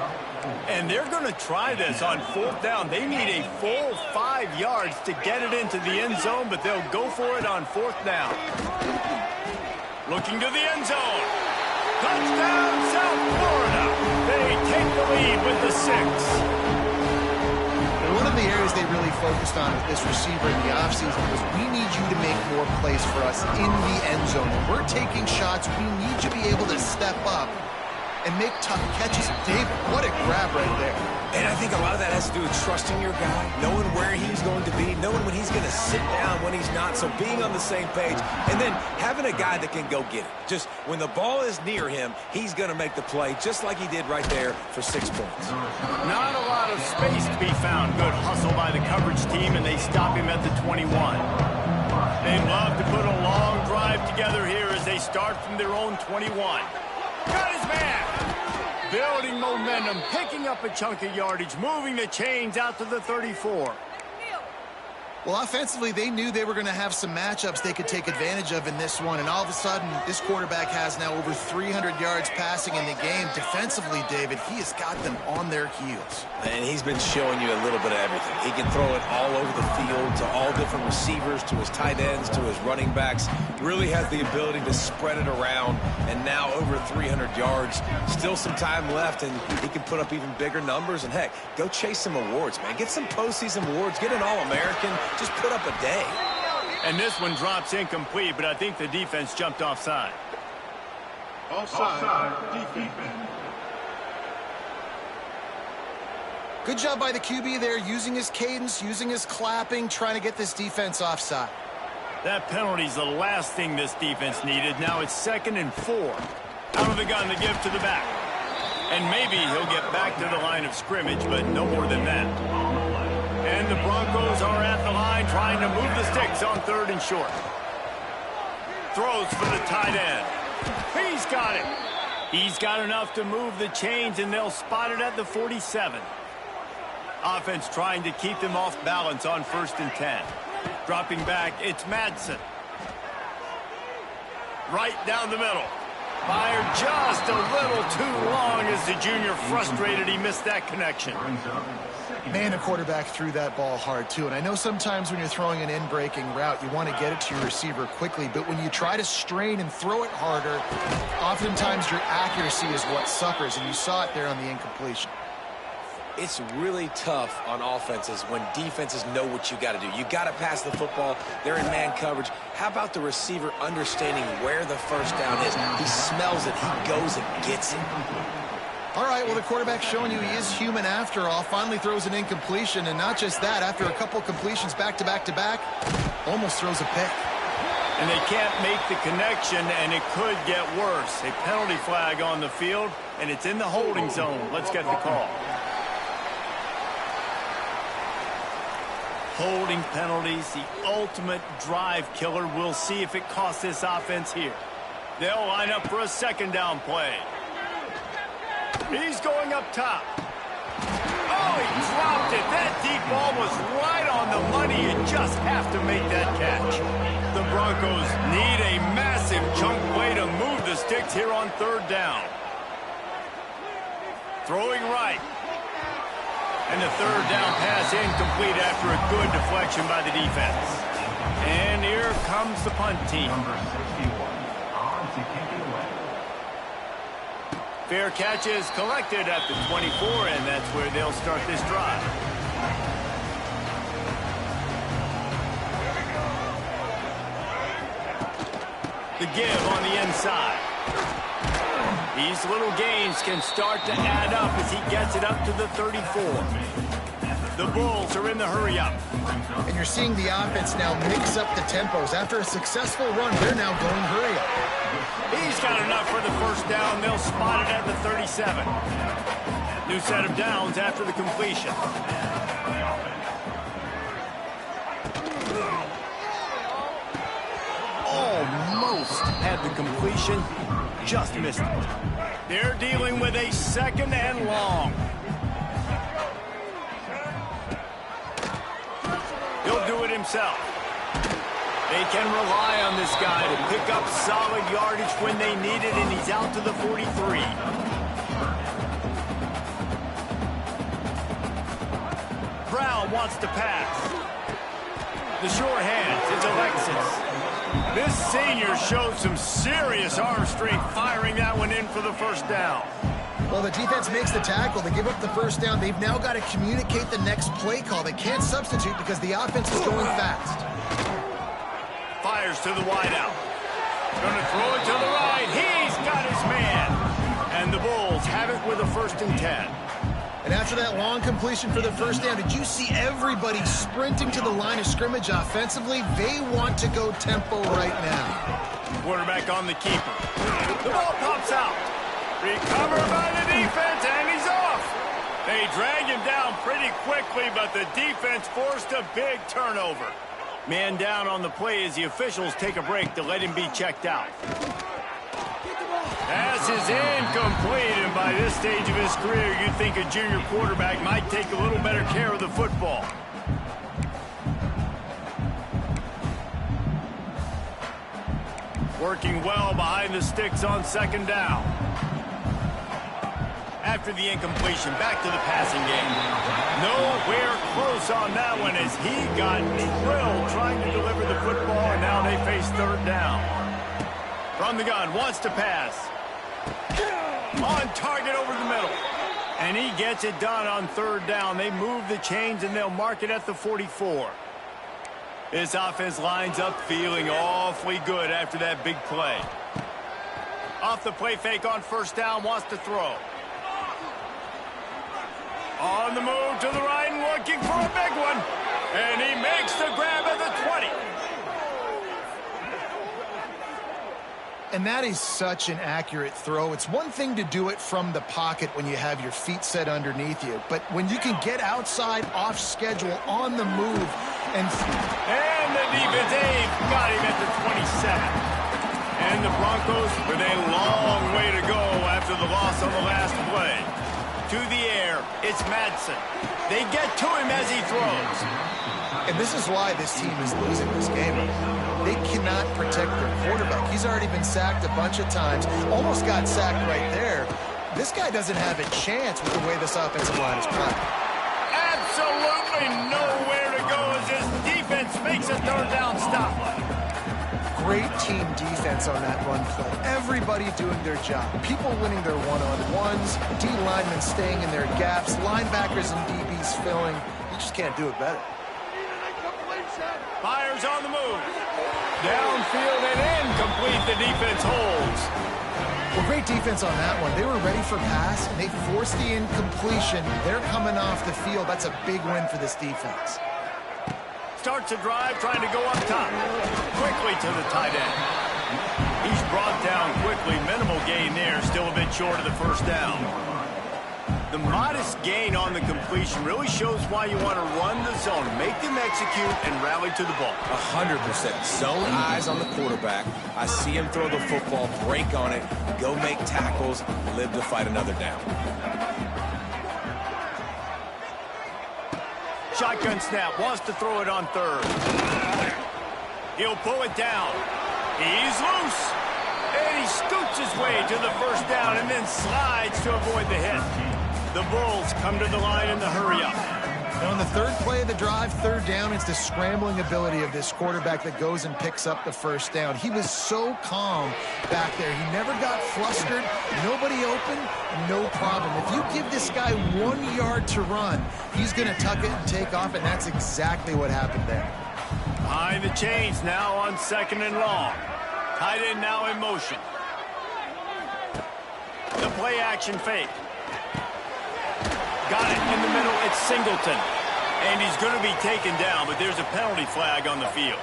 And they're going to try this on 4th down. They need a full 5 yards to get it into the end zone, but they'll go for it on 4th down. Looking to the end zone. Touchdown, South Florida. They take the lead with the 6. One of the areas they really focused on with this receiver in the offseason was we need you to make more plays for us in the end zone. When we're taking shots, we need you to be able to step up and make tough catches. David, what a grab right there. And I think a lot of that has to do with trusting your guy, knowing where he's going to be, knowing when he's going to sit down, when he's not, so being on the same page, and then having a guy that can go get it. Just when the ball is near him, he's going to make the play, just like he did right there for 6 points. Not a lot of space to be found. Good hustle by the coverage team, and they stop him at the 21. They'd love to put a long drive together here as they start from their own 21. Got his man. Building momentum, picking up a chunk of yardage, moving the chains out to the 34. Well, offensively, they knew they were going to have some matchups they could take advantage of in this one, and all of a sudden, this quarterback has now over 300 yards passing in the game. Defensively, David, he has got them on their heels. And he's been showing you a little bit of everything. He can throw it all over the field to all different receivers, to his tight ends, to his running backs. Really has the ability to spread it around, and now over 300 yards. Still some time left, and he can put up even bigger numbers. And, heck, go chase some awards, man. Get some postseason awards. Get an All-American. Just put up a day. And this one drops incomplete, but I think the defense jumped offside. Offside. Defense. Good job by the QB there, using his cadence, using his clapping, trying to get this defense offside. That penalty's the last thing this defense needed. Now it's 2nd and 4. Out of the gun to give to the back. And maybe he'll get back to the line of scrimmage, but no more than that. And the Broncos are at the line trying to move the sticks on 3rd and short. Throws for the tight end. He's got it. He's got enough to move the chains, and they'll spot it at the 47. Offense trying to keep them off balance on 1st and 10. Dropping back, it's Madsen. Right down the middle. Fired just a little too long as the junior frustrated he missed that connection. Man, a quarterback threw that ball hard, too. And I know sometimes when you're throwing an in-breaking route, you want to get it to your receiver quickly. But when you try to strain and throw it harder, oftentimes your accuracy is what suffers. And you saw it there on the incompletion. It's really tough on offenses when defenses know what you got to do. You got to pass the football. They're in man coverage. How about the receiver understanding where the first down is? He smells it. He goes and gets it. All right, well, the quarterback's showing you he is human after all. Finally throws an incompletion, and not just that, after a couple completions back-to-back-to-back, almost throws a pick. And they can't make the connection, and it could get worse. A penalty flag on the field, and it's in the holding zone. Let's get the call. Holding penalties, the ultimate drive killer. We'll see if it costs this offense here. They'll line up for a 2nd down play. He's going up top. Oh, he dropped it. That deep ball was right on the money. You just have to make that catch. The Broncos need a massive chunk play to move the sticks here on 3rd down. Throwing right. And the 3rd down pass incomplete after a good deflection by the defense. And here comes the punt team. Number 61, on to kick it away. Fair catch is collected at the 24, and that's where they'll start this drive. The give on the inside. These little gains can start to add up as he gets it up to the 34. The Bulls are in the hurry-up. And you're seeing the offense now mix up the tempos. After a successful run, they're now going hurry-up. He's got enough for the 1st down. They'll spot it at the 37. New set of downs after the completion. Almost had the completion. Just missed it. They're dealing with a 2nd and long. He'll do it himself. They can rely on this guy to pick up solid yardage when they need it, and he's out to the 43. Brown wants to pass. The sure hands, it's Alexis. This senior showed some serious arm strength firing that one in for the 1st down. Well, the defense makes the tackle. They give up the 1st down. They've now got to communicate the next play call. They can't substitute because the offense is going fast. Fires to the wideout. Going to throw it to the right. He's got his man. And the Bulls have it with a 1st and 10. And after that long completion for the 1st down, did you see everybody sprinting to the line of scrimmage offensively? They want to go tempo right now. Quarterback on the keeper. The ball pops out. Recovered by the defense, and he's off. They drag him down pretty quickly, but the defense forced a big turnover. Man down on the play as the officials take a break to let him be checked out. Pass is incomplete, and by this stage of his career, you'd think a junior quarterback might take a little better care of the football. Working well behind the sticks on 2nd down. After the incompletion, back to the passing game. Nowhere close on that one as he got drilled trying to deliver the football, and now they face 3rd down. From the gun, wants to pass. On target over the middle. And he gets it done on 3rd down. They move the chains, and they'll mark it at the 44. This offense lines up feeling awfully good after that big play. Off the play fake on 1st down, wants to throw. On the move to the right and looking for a big one. And he makes the grab at the 20. And that is such an accurate throw. It's one thing to do it from the pocket when you have your feet set underneath you, but when you can get outside, off schedule, on the move, and the defense got him at the 27. And the Broncos with a long way to go after to the air. It's Madsen. They get to him as he throws. And this is why this team is losing this game. They cannot protect their quarterback. He's already been sacked a bunch of times. Almost got sacked right there. This guy doesn't have a chance with the way this offensive line is playing. Absolutely nowhere to go as this defense makes a third down stop. Great team defense on that run play. Everybody doing their job. People winning their one-on-ones, D linemen staying in their gaps, linebackers and DBs filling. You just can't do it better. Fires on the move. Downfield and incomplete. The defense holds. Well, great defense on that one. They were ready for pass, and they forced the incompletion. They're coming off the field. That's a big win for this defense. Starts a drive trying to go up top. Quickly to the tight end. He's brought down quickly. Minimal gain there. Still a bit short of the first down. The modest gain on the completion really shows why you want to run the zone. Make them execute and rally to the ball. 100%. Zone eyes on the quarterback. I see him throw the football, break on it, go make tackles, live to fight another down. Shotgun snap, wants to throw it on third. He'll pull it down. He's loose. And he scoots his way to the first down and then slides to avoid the hit. The Bulls come to the line in the hurry-up. And on the third play of the drive, third down, it's the scrambling ability of this quarterback that goes and picks up the first down. He was so calm back there. He never got flustered. Nobody open, no problem. If you give this guy 1 yard to run, he's going to tuck it and take off, and that's exactly what happened there. Behind the chains now on second and long. Tight end now in motion. The play action fake. Got it in the middle. It's Singleton. And he's going to be taken down, but there's a penalty flag on the field.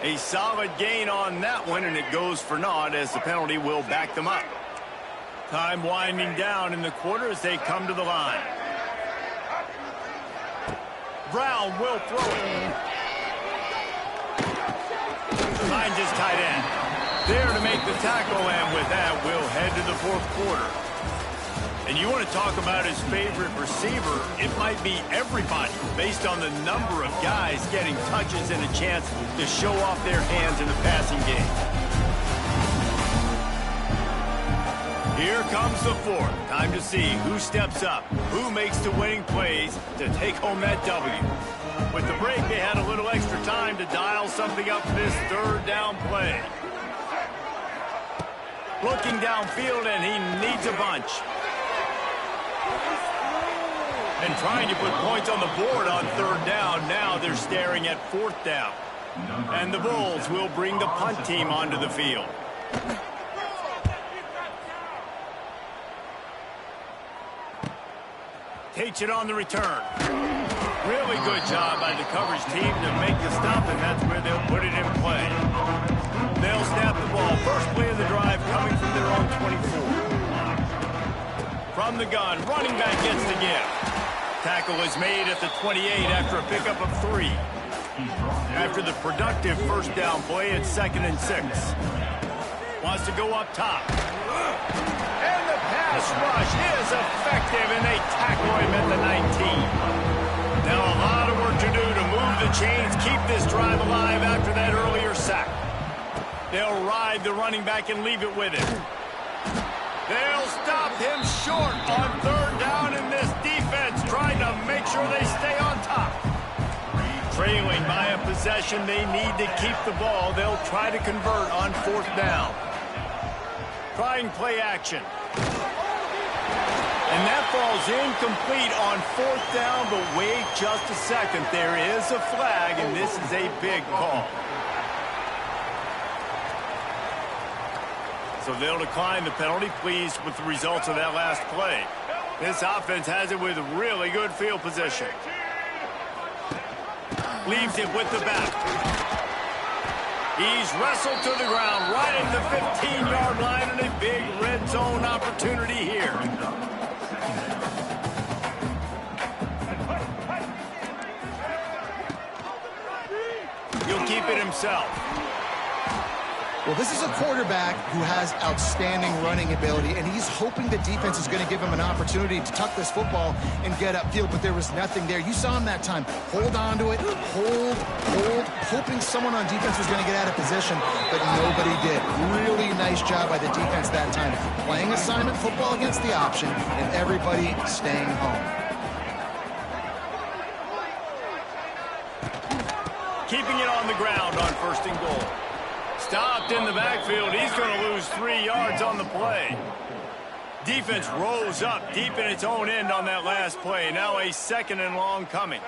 A solid gain on that one, and it goes for naught as the penalty will back them up. Time winding down in the quarter as they come to the line. Brown will throw it. Finds his tight end. There to make the tackle, and with that, we'll head to the fourth quarter. And you want to talk about his favorite receiver, it might be everybody, based on the number of guys getting touches and a chance to show off their hands in the passing game. Here comes the fourth. Time to see who steps up, who makes the winning plays to take home that W. With the break, they had a little extra time to dial something up for this third down play. Looking downfield, and he needs a bunch. And trying to put points on the board on third down. Now they're staring at fourth down. And the Bulls will bring the punt team onto the field. Takes it on the return. Really good job by the coverage team to make the stop, and that's where they'll put it in play. They'll snap the ball. First play of the drive coming from their own 24. From the gun, running back gets the give. Tackle is made at the 28 after a pickup of 3. After the productive first down play, it's 2nd and 6. Wants to go up top. And the pass rush is effective, and they tackle him at the 19. Now a lot of work to do to move the chains, keep this drive alive after that earlier sack. They'll ride the running back and leave it with him. They'll stop him short on third down, and this defense trying to make sure they stay on top. Trailing by a possession, they need to keep the ball. They'll try to convert on fourth down. Trying play action. And that falls incomplete on fourth down, but wait just a second. There is a flag, and this is a big call. So they'll decline the penalty, pleased with the results of that last play. This offense has it with really good field position. Leaves it with the back. He's wrestled to the ground right at the 15-yard line, and a big red zone opportunity here. He'll keep it himself. Well, this is a quarterback who has outstanding running ability, and he's hoping the defense is going to give him an opportunity to tuck this football and get upfield, but there was nothing there. You saw him that time. Hold on to it, hold, hoping someone on defense was going to get out of position, but nobody did. Really nice job by the defense that time. Playing assignment football against the option, and everybody staying home. Keeping it on the ground on 1st and goal. Stopped in the backfield. He's going to lose 3 yards on the play. Defense rose up deep in its own end on that last play. Now a 2nd and long coming.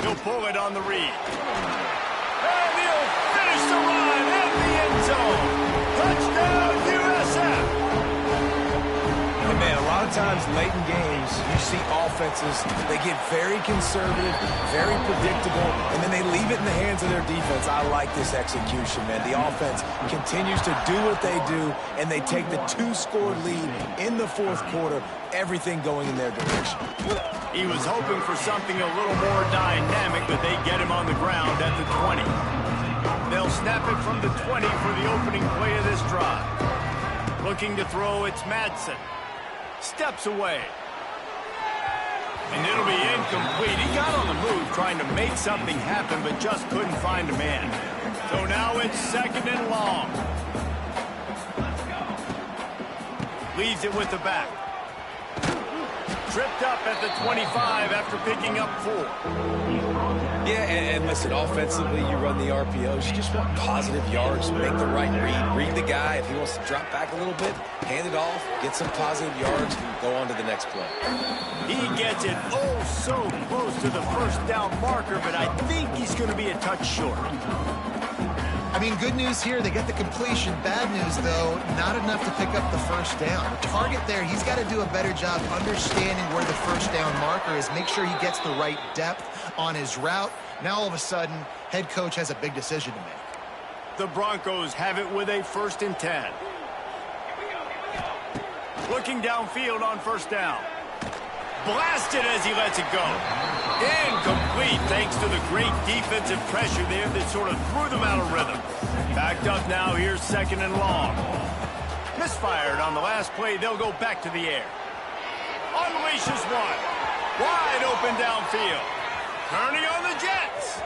He'll pull it on the read. And he'll finish the run in the end zone. Touchdown, USF. And man, a lot of times late in games, you see offenses, they get very conservative, very predictable, and then they leave it in the hands of their defense. I like this execution, man. The offense continues to do what they do, and they take the 2-score lead in the 4th quarter, everything going in their direction. He was hoping for something a little more dynamic, but they get him on the ground at the 20. They'll snap it from the 20 for the opening play of this drive. Looking to throw, it's Madsen. Steps away. And it'll be incomplete. He got on the move trying to make something happen, but just couldn't find a man. So now it's 2nd and long. Leaves it with the back. Tripped up at the 25 after picking up 4. Yeah, and listen, offensively, you run the RPOs. You just want positive yards, make the right read the guy. If he wants to drop back a little bit, hand it off, get some positive yards, and go on to the next play. He gets it so close to the 1st down marker, but I think he's going to be a touch short. I mean, good news here, they get the completion. Bad news, though, not enough to pick up the 1st down. The target there, he's got to do a better job understanding where the 1st down marker is, make sure he gets the right depth on his route. Now, all of a sudden, head coach has a big decision to make. The Broncos have it with a 1st and 10. Looking downfield on 1st down. Blasted as he lets it go. Incomplete thanks to the great defensive pressure there that sort of threw them out of rhythm. Backed up now, here's 2nd and long. Misfired on the last play, they'll go back to the air. Unleashes one. Wide open downfield. Turning on the Jets.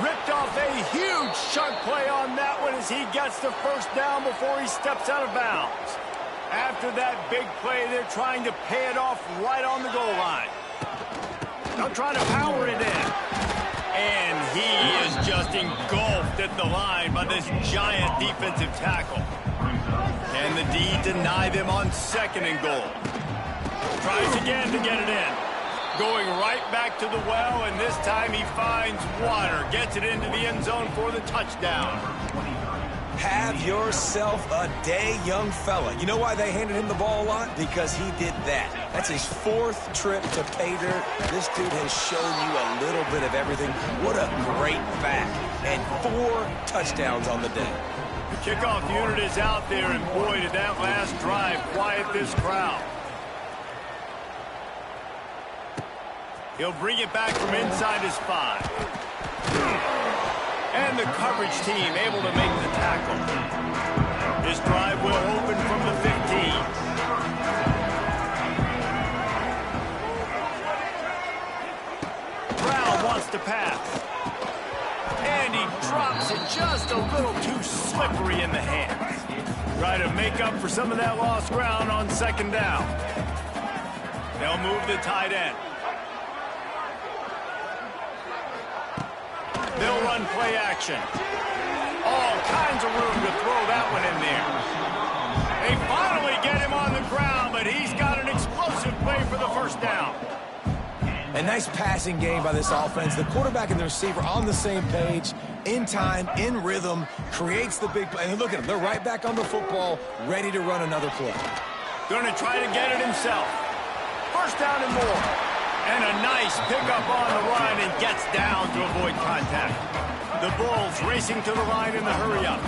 Ripped off a huge chunk play on that one as he gets the 1st down before he steps out of bounds. After that big play, they're trying to pay it off right on the goal line. They're trying to power it in. And he is just engulfed at the line by this giant defensive tackle. Can the D deny them on 2nd and goal? Tries again to get it in. Going right back to the well, and this time he finds water. Gets it into the end zone for the touchdown. Have yourself a day, young fella. You know why they handed him the ball a lot? Because he did that. That's his 4th trip to pay dirt. This dude has shown you a little bit of everything. What a great back. And 4 touchdowns on the day. The kickoff unit is out there, and boy, did that last drive quiet this crowd. He'll bring it back from inside his 5. And the coverage team able to make the tackle. This drive will open from the 15. Brown wants to pass. And he drops it just a little too slippery in the hands. Try to make up for some of that lost ground on 2nd down. They'll move the tight end. They'll run play action. All kinds of room to throw that one in there. They finally get him on the ground, but he's got an explosive play for the 1st down. A nice passing game by this offense. The quarterback and the receiver on the same page, in time, in rhythm, creates the big play. And look at them. They're right back on the football, ready to run another play. Going to try to get it himself. 1st down and more. And a nice pickup on the run and gets down to avoid contact. The Bulls racing to the line in the hurry-up.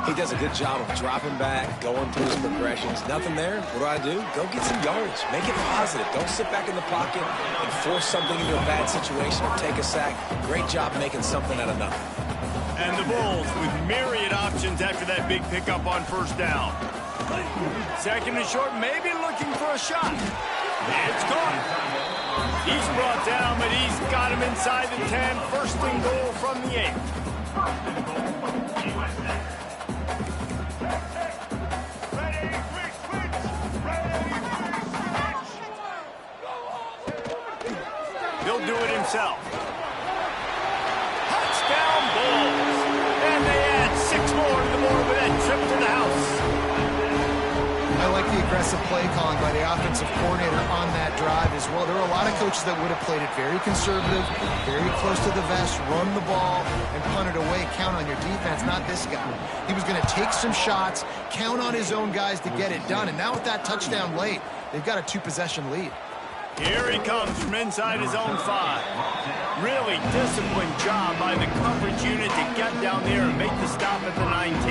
He does a good job of dropping back, going through his progressions. Nothing there. What do? Go get some yards. Make it positive. Don't sit back in the pocket and force something into a bad situation or take a sack. Great job making something out of nothing. And the Bulls with myriad options after that big pickup on first down. Second and short, maybe looking for a shot. It's caught. He's brought down, but he's got him inside the 10. First and goal from the 8. He'll do it himself. Touchdown Bulls. And they add 6 more to the board with that trip to the house. I like the aggressive play calling by the offensive coordinator on that drive as well. There are a lot of coaches that would have played it very conservative, very close to the vest, run the ball, and punt it away. Count on your defense, not this guy. He was going to take some shots, count on his own guys to get it done. And now with that touchdown late, they've got a 2-possession lead. Here he comes from inside his own 5. Really disciplined job by the coverage unit to get down there and make the stop at the 19.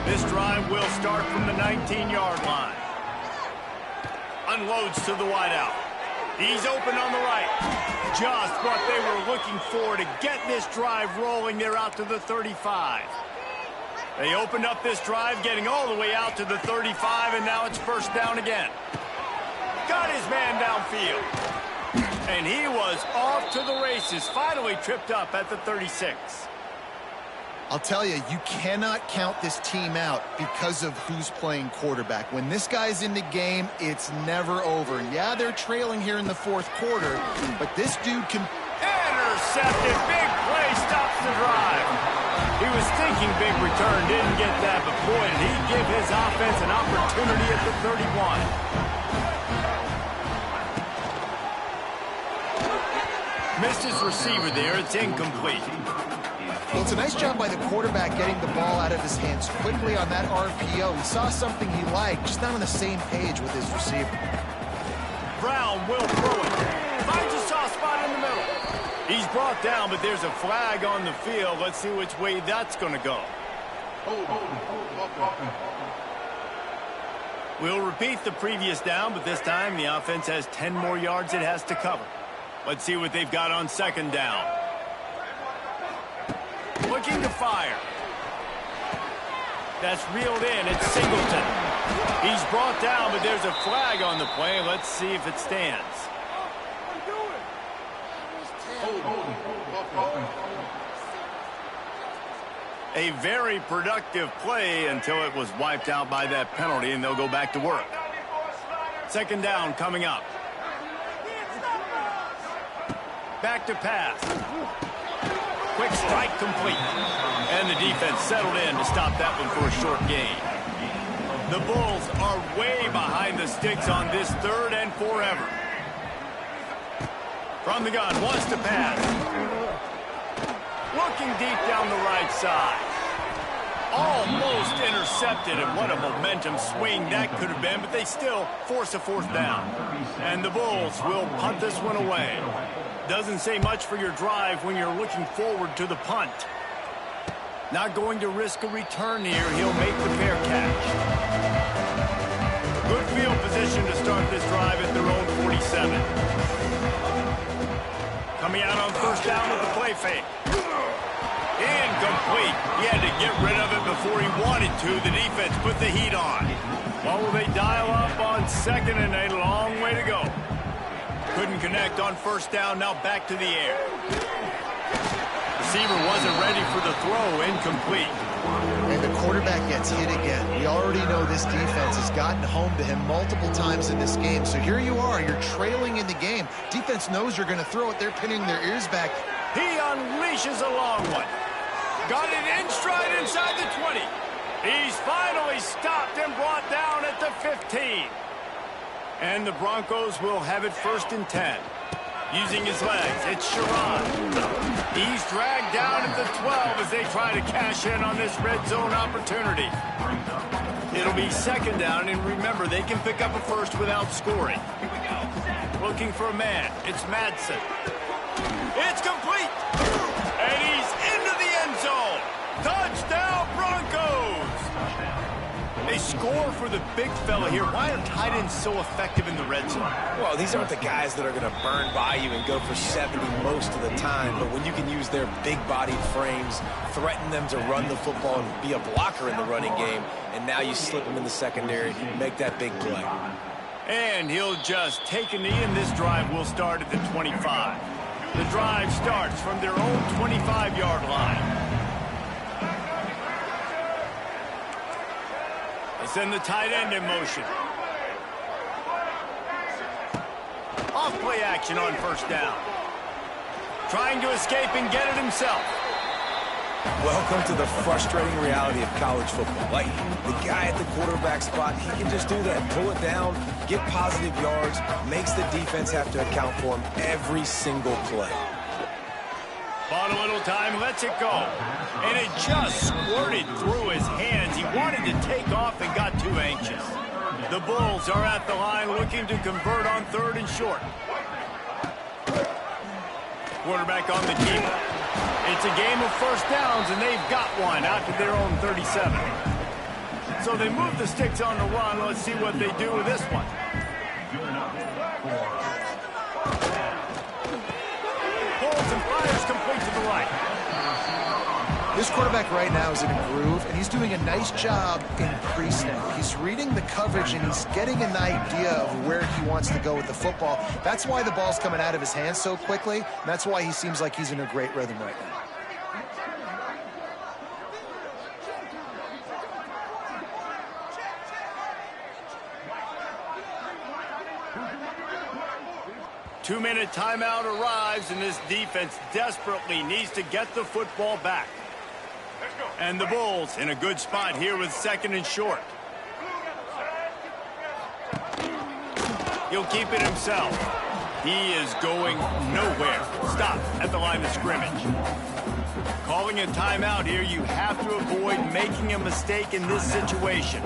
This drive will start from the 19-yard line. Unloads to the wideout. He's open on the right. Just what they were looking for to get this drive rolling. They're out to the 35. They opened up this drive, getting all the way out to the 35, and now it's first down again. Got his man downfield. And he was off to the races. Finally tripped up at the 36. I'll tell you, you cannot count this team out because of who's playing quarterback. When this guy's in the game, it's never over. Yeah, they're trailing here in the fourth quarter, but this dude can... Intercepted. Big play stops the drive. He was thinking big return, didn't get that, but boy, did he give his offense an opportunity at the 31. Missed his receiver there. It's incomplete. Well, it's a nice job by the quarterback getting the ball out of his hands quickly on that RPO. He saw something he liked, just not on the same page with his receiver. Brown will throw it. Finds a soft spot in the middle. He's brought down, but there's a flag on the field. Let's see which way that's going to go. We'll repeat the previous down, but this time the offense has 10 more yards it has to cover. Let's see what they've got on second down. Looking to fire. That's reeled in. It's Singleton. He's brought down, but there's a flag on the play. Let's see if it stands. A very productive play until it was wiped out by that penalty, and they'll go back to work. Second down coming up. Back to pass. Quick strike complete. And the defense settled in to stop that one for a short gain. The Bulls are way behind the sticks on this third and forever. From the gun, wants to pass. Looking deep down the right side. Almost intercepted, and what a momentum swing that could have been, but they still force a fourth down. And the Bulls will punt this one away. Doesn't say much for your drive when you're looking forward to the punt. Not going to risk a return here. He'll make the fair catch. Good field position to start this drive at their own 47. Coming out on first down with the play fake. Incomplete. He had to get rid of it before he wanted to. The defense put the heat on. What will they dial up on second and a long way to go? Couldn't connect on first down. Now back to the air. Receiver wasn't ready for the throw. Incomplete. And the quarterback gets hit again. We already know this defense has gotten home to him multiple times in this game. So here you are. You're trailing in the game. Defense knows you're going to throw it. They're pinning their ears back. He unleashes a long one. Got it in stride inside the 20. He's finally stopped and brought down at the 15. And the Broncos will have it first and 10. Using his legs, it's Sherrod. He's dragged down at the 12 as they try to cash in on this red zone opportunity. It'll be second down, and remember, they can pick up a first without scoring. Looking for a man. It's Madsen. It's complete. And he's into the end zone. Touchdown, Broncos. They score for the big fella here. Why are tight ends so effective in the red zone? Well, these aren't the guys that are going to burn by you and go for 70 most of the time, but when you can use their big-bodied frames, threaten them to run the football and be a blocker in the running game, and now you slip them in the secondary, make that big play. And he'll just take a knee, and this drive will start at the 25. The drive starts from their own 25-yard line. They send the tight end in motion. Off play action on first down. Trying to escape and get it himself. Welcome to the frustrating reality of college football. Like, the guy at the quarterback spot, he can just do that. Pull it down, get positive yards, makes the defense have to account for him every single play. Bought a little time, lets it go. And it just squirted through his hands. He wanted to take off and got too anxious. The Bulls are at the line looking to convert on 3rd and short. Quarterback on the keeper. It's a game of first downs, and they've got one out to their own 37. So they move the sticks on the run. Let's see what they do with this one. Pulls and fires complete to the right. This quarterback right now is in a groove, and he's doing a nice job in pre-snap. He's reading the coverage, and he's getting an idea of where he wants to go with the football. That's why the ball's coming out of his hands so quickly, and that's why he seems like he's in a great rhythm right now. Two-minute timeout arrives, and this defense desperately needs to get the football back. And the Bulls in a good spot here with 2nd and short. He'll keep it himself. He is going nowhere. Stop at the line of scrimmage. Calling a timeout here, you have to avoid making a mistake in this situation.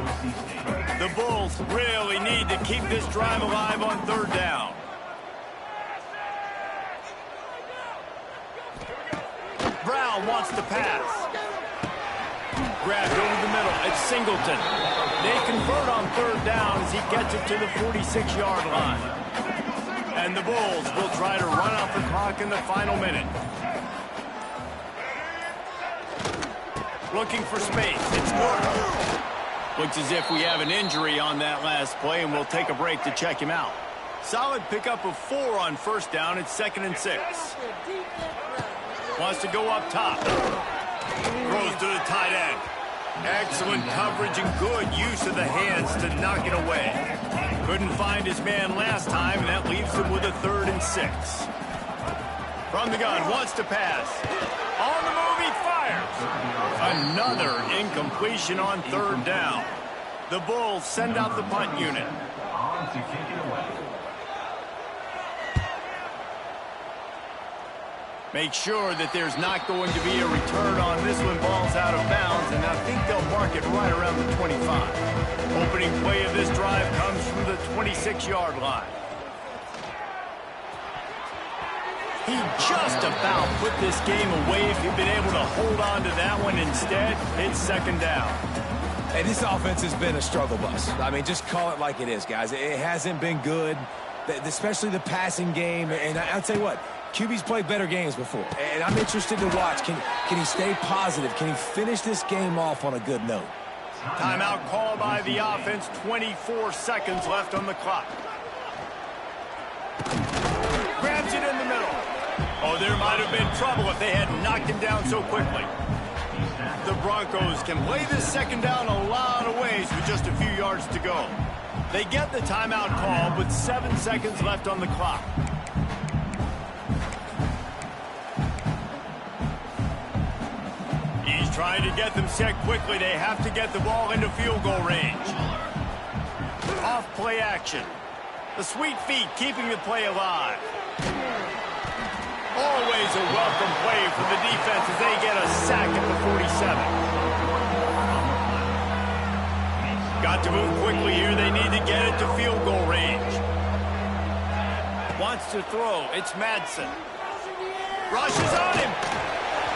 The Bulls really need to keep this drive alive on 3rd down. Brown wants to pass. Grabbed over the middle. It's Singleton. They convert on 3rd down as he gets it to the 46-yard line. And the Bulls will try to run out the clock in the final minute. Looking for space. It's Gordon. Looks as if we have an injury on that last play, and we'll take a break to check him out. Solid pickup of 4 on first down. It's 2nd and 6. Wants to go up top. Throws to the tight end. Excellent coverage and good use of the hands to knock it away. Couldn't find his man last time, and that leaves him with a 3rd and 6. From the gun, wants to pass. On the move, he fires. Another incompletion on 3rd down. The Bulls send out the punt unit. On to kick it away. Make sure that there's not going to be a return on this one. Ball's out of bounds, and I think they'll mark it right around the 25. Opening play of this drive comes from the 26-yard line. He just about put this game away if he'd been able to hold on to that one. Instead, it's 2nd down. Hey, this offense has been a struggle bus. I mean, just call it like it is, guys. It hasn't been good, especially the passing game. And I'll tell you what, QB's played better games before, and I'm interested to watch. Can he stay positive? Can he finish this game off on a good note? Timeout called by the offense. 24 seconds left on the clock. Grabs it in the middle. Oh, there might have been trouble if they had knocked him down so quickly. The Broncos can play this 2nd down a lot of ways with just a few yards to go. They get the timeout called with 7 seconds left on the clock. He's trying to get them set quickly. They have to get the ball into field goal range. Off play action. The sweet feet keeping the play alive. Always a welcome play for the defense as they get a sack at the 47. Got to move quickly here. They need to get it to field goal range. Wants to throw. It's Madsen. Rushes on him.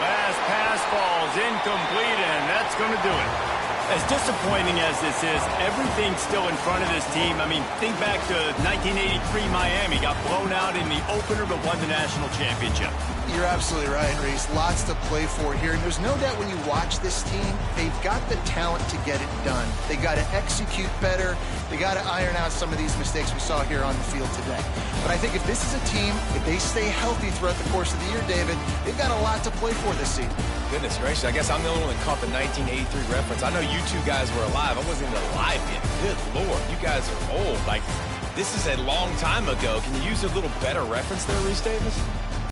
Last pass falls incomplete, and that's going to do it. As disappointing as this is, everything's still in front of this team. I mean, think back to 1983 Miami. Got blown out in the opener but won the national championship. You're absolutely right, Reese. Lots to play for here. And there's no doubt when you watch this team, they've got the talent to get it done. They got to execute better. They got to iron out some of these mistakes we saw here on the field today. But I think if this is a team, if they stay healthy throughout the course of the year, David, they've got a lot to play for this season. Goodness gracious, I guess I'm the only one that caught the 1983 reference. I know you two guys were alive. I wasn't even alive yet. Good Lord, you guys are old. Like, this is a long time ago. Can you use a little better reference there, Reese Davis?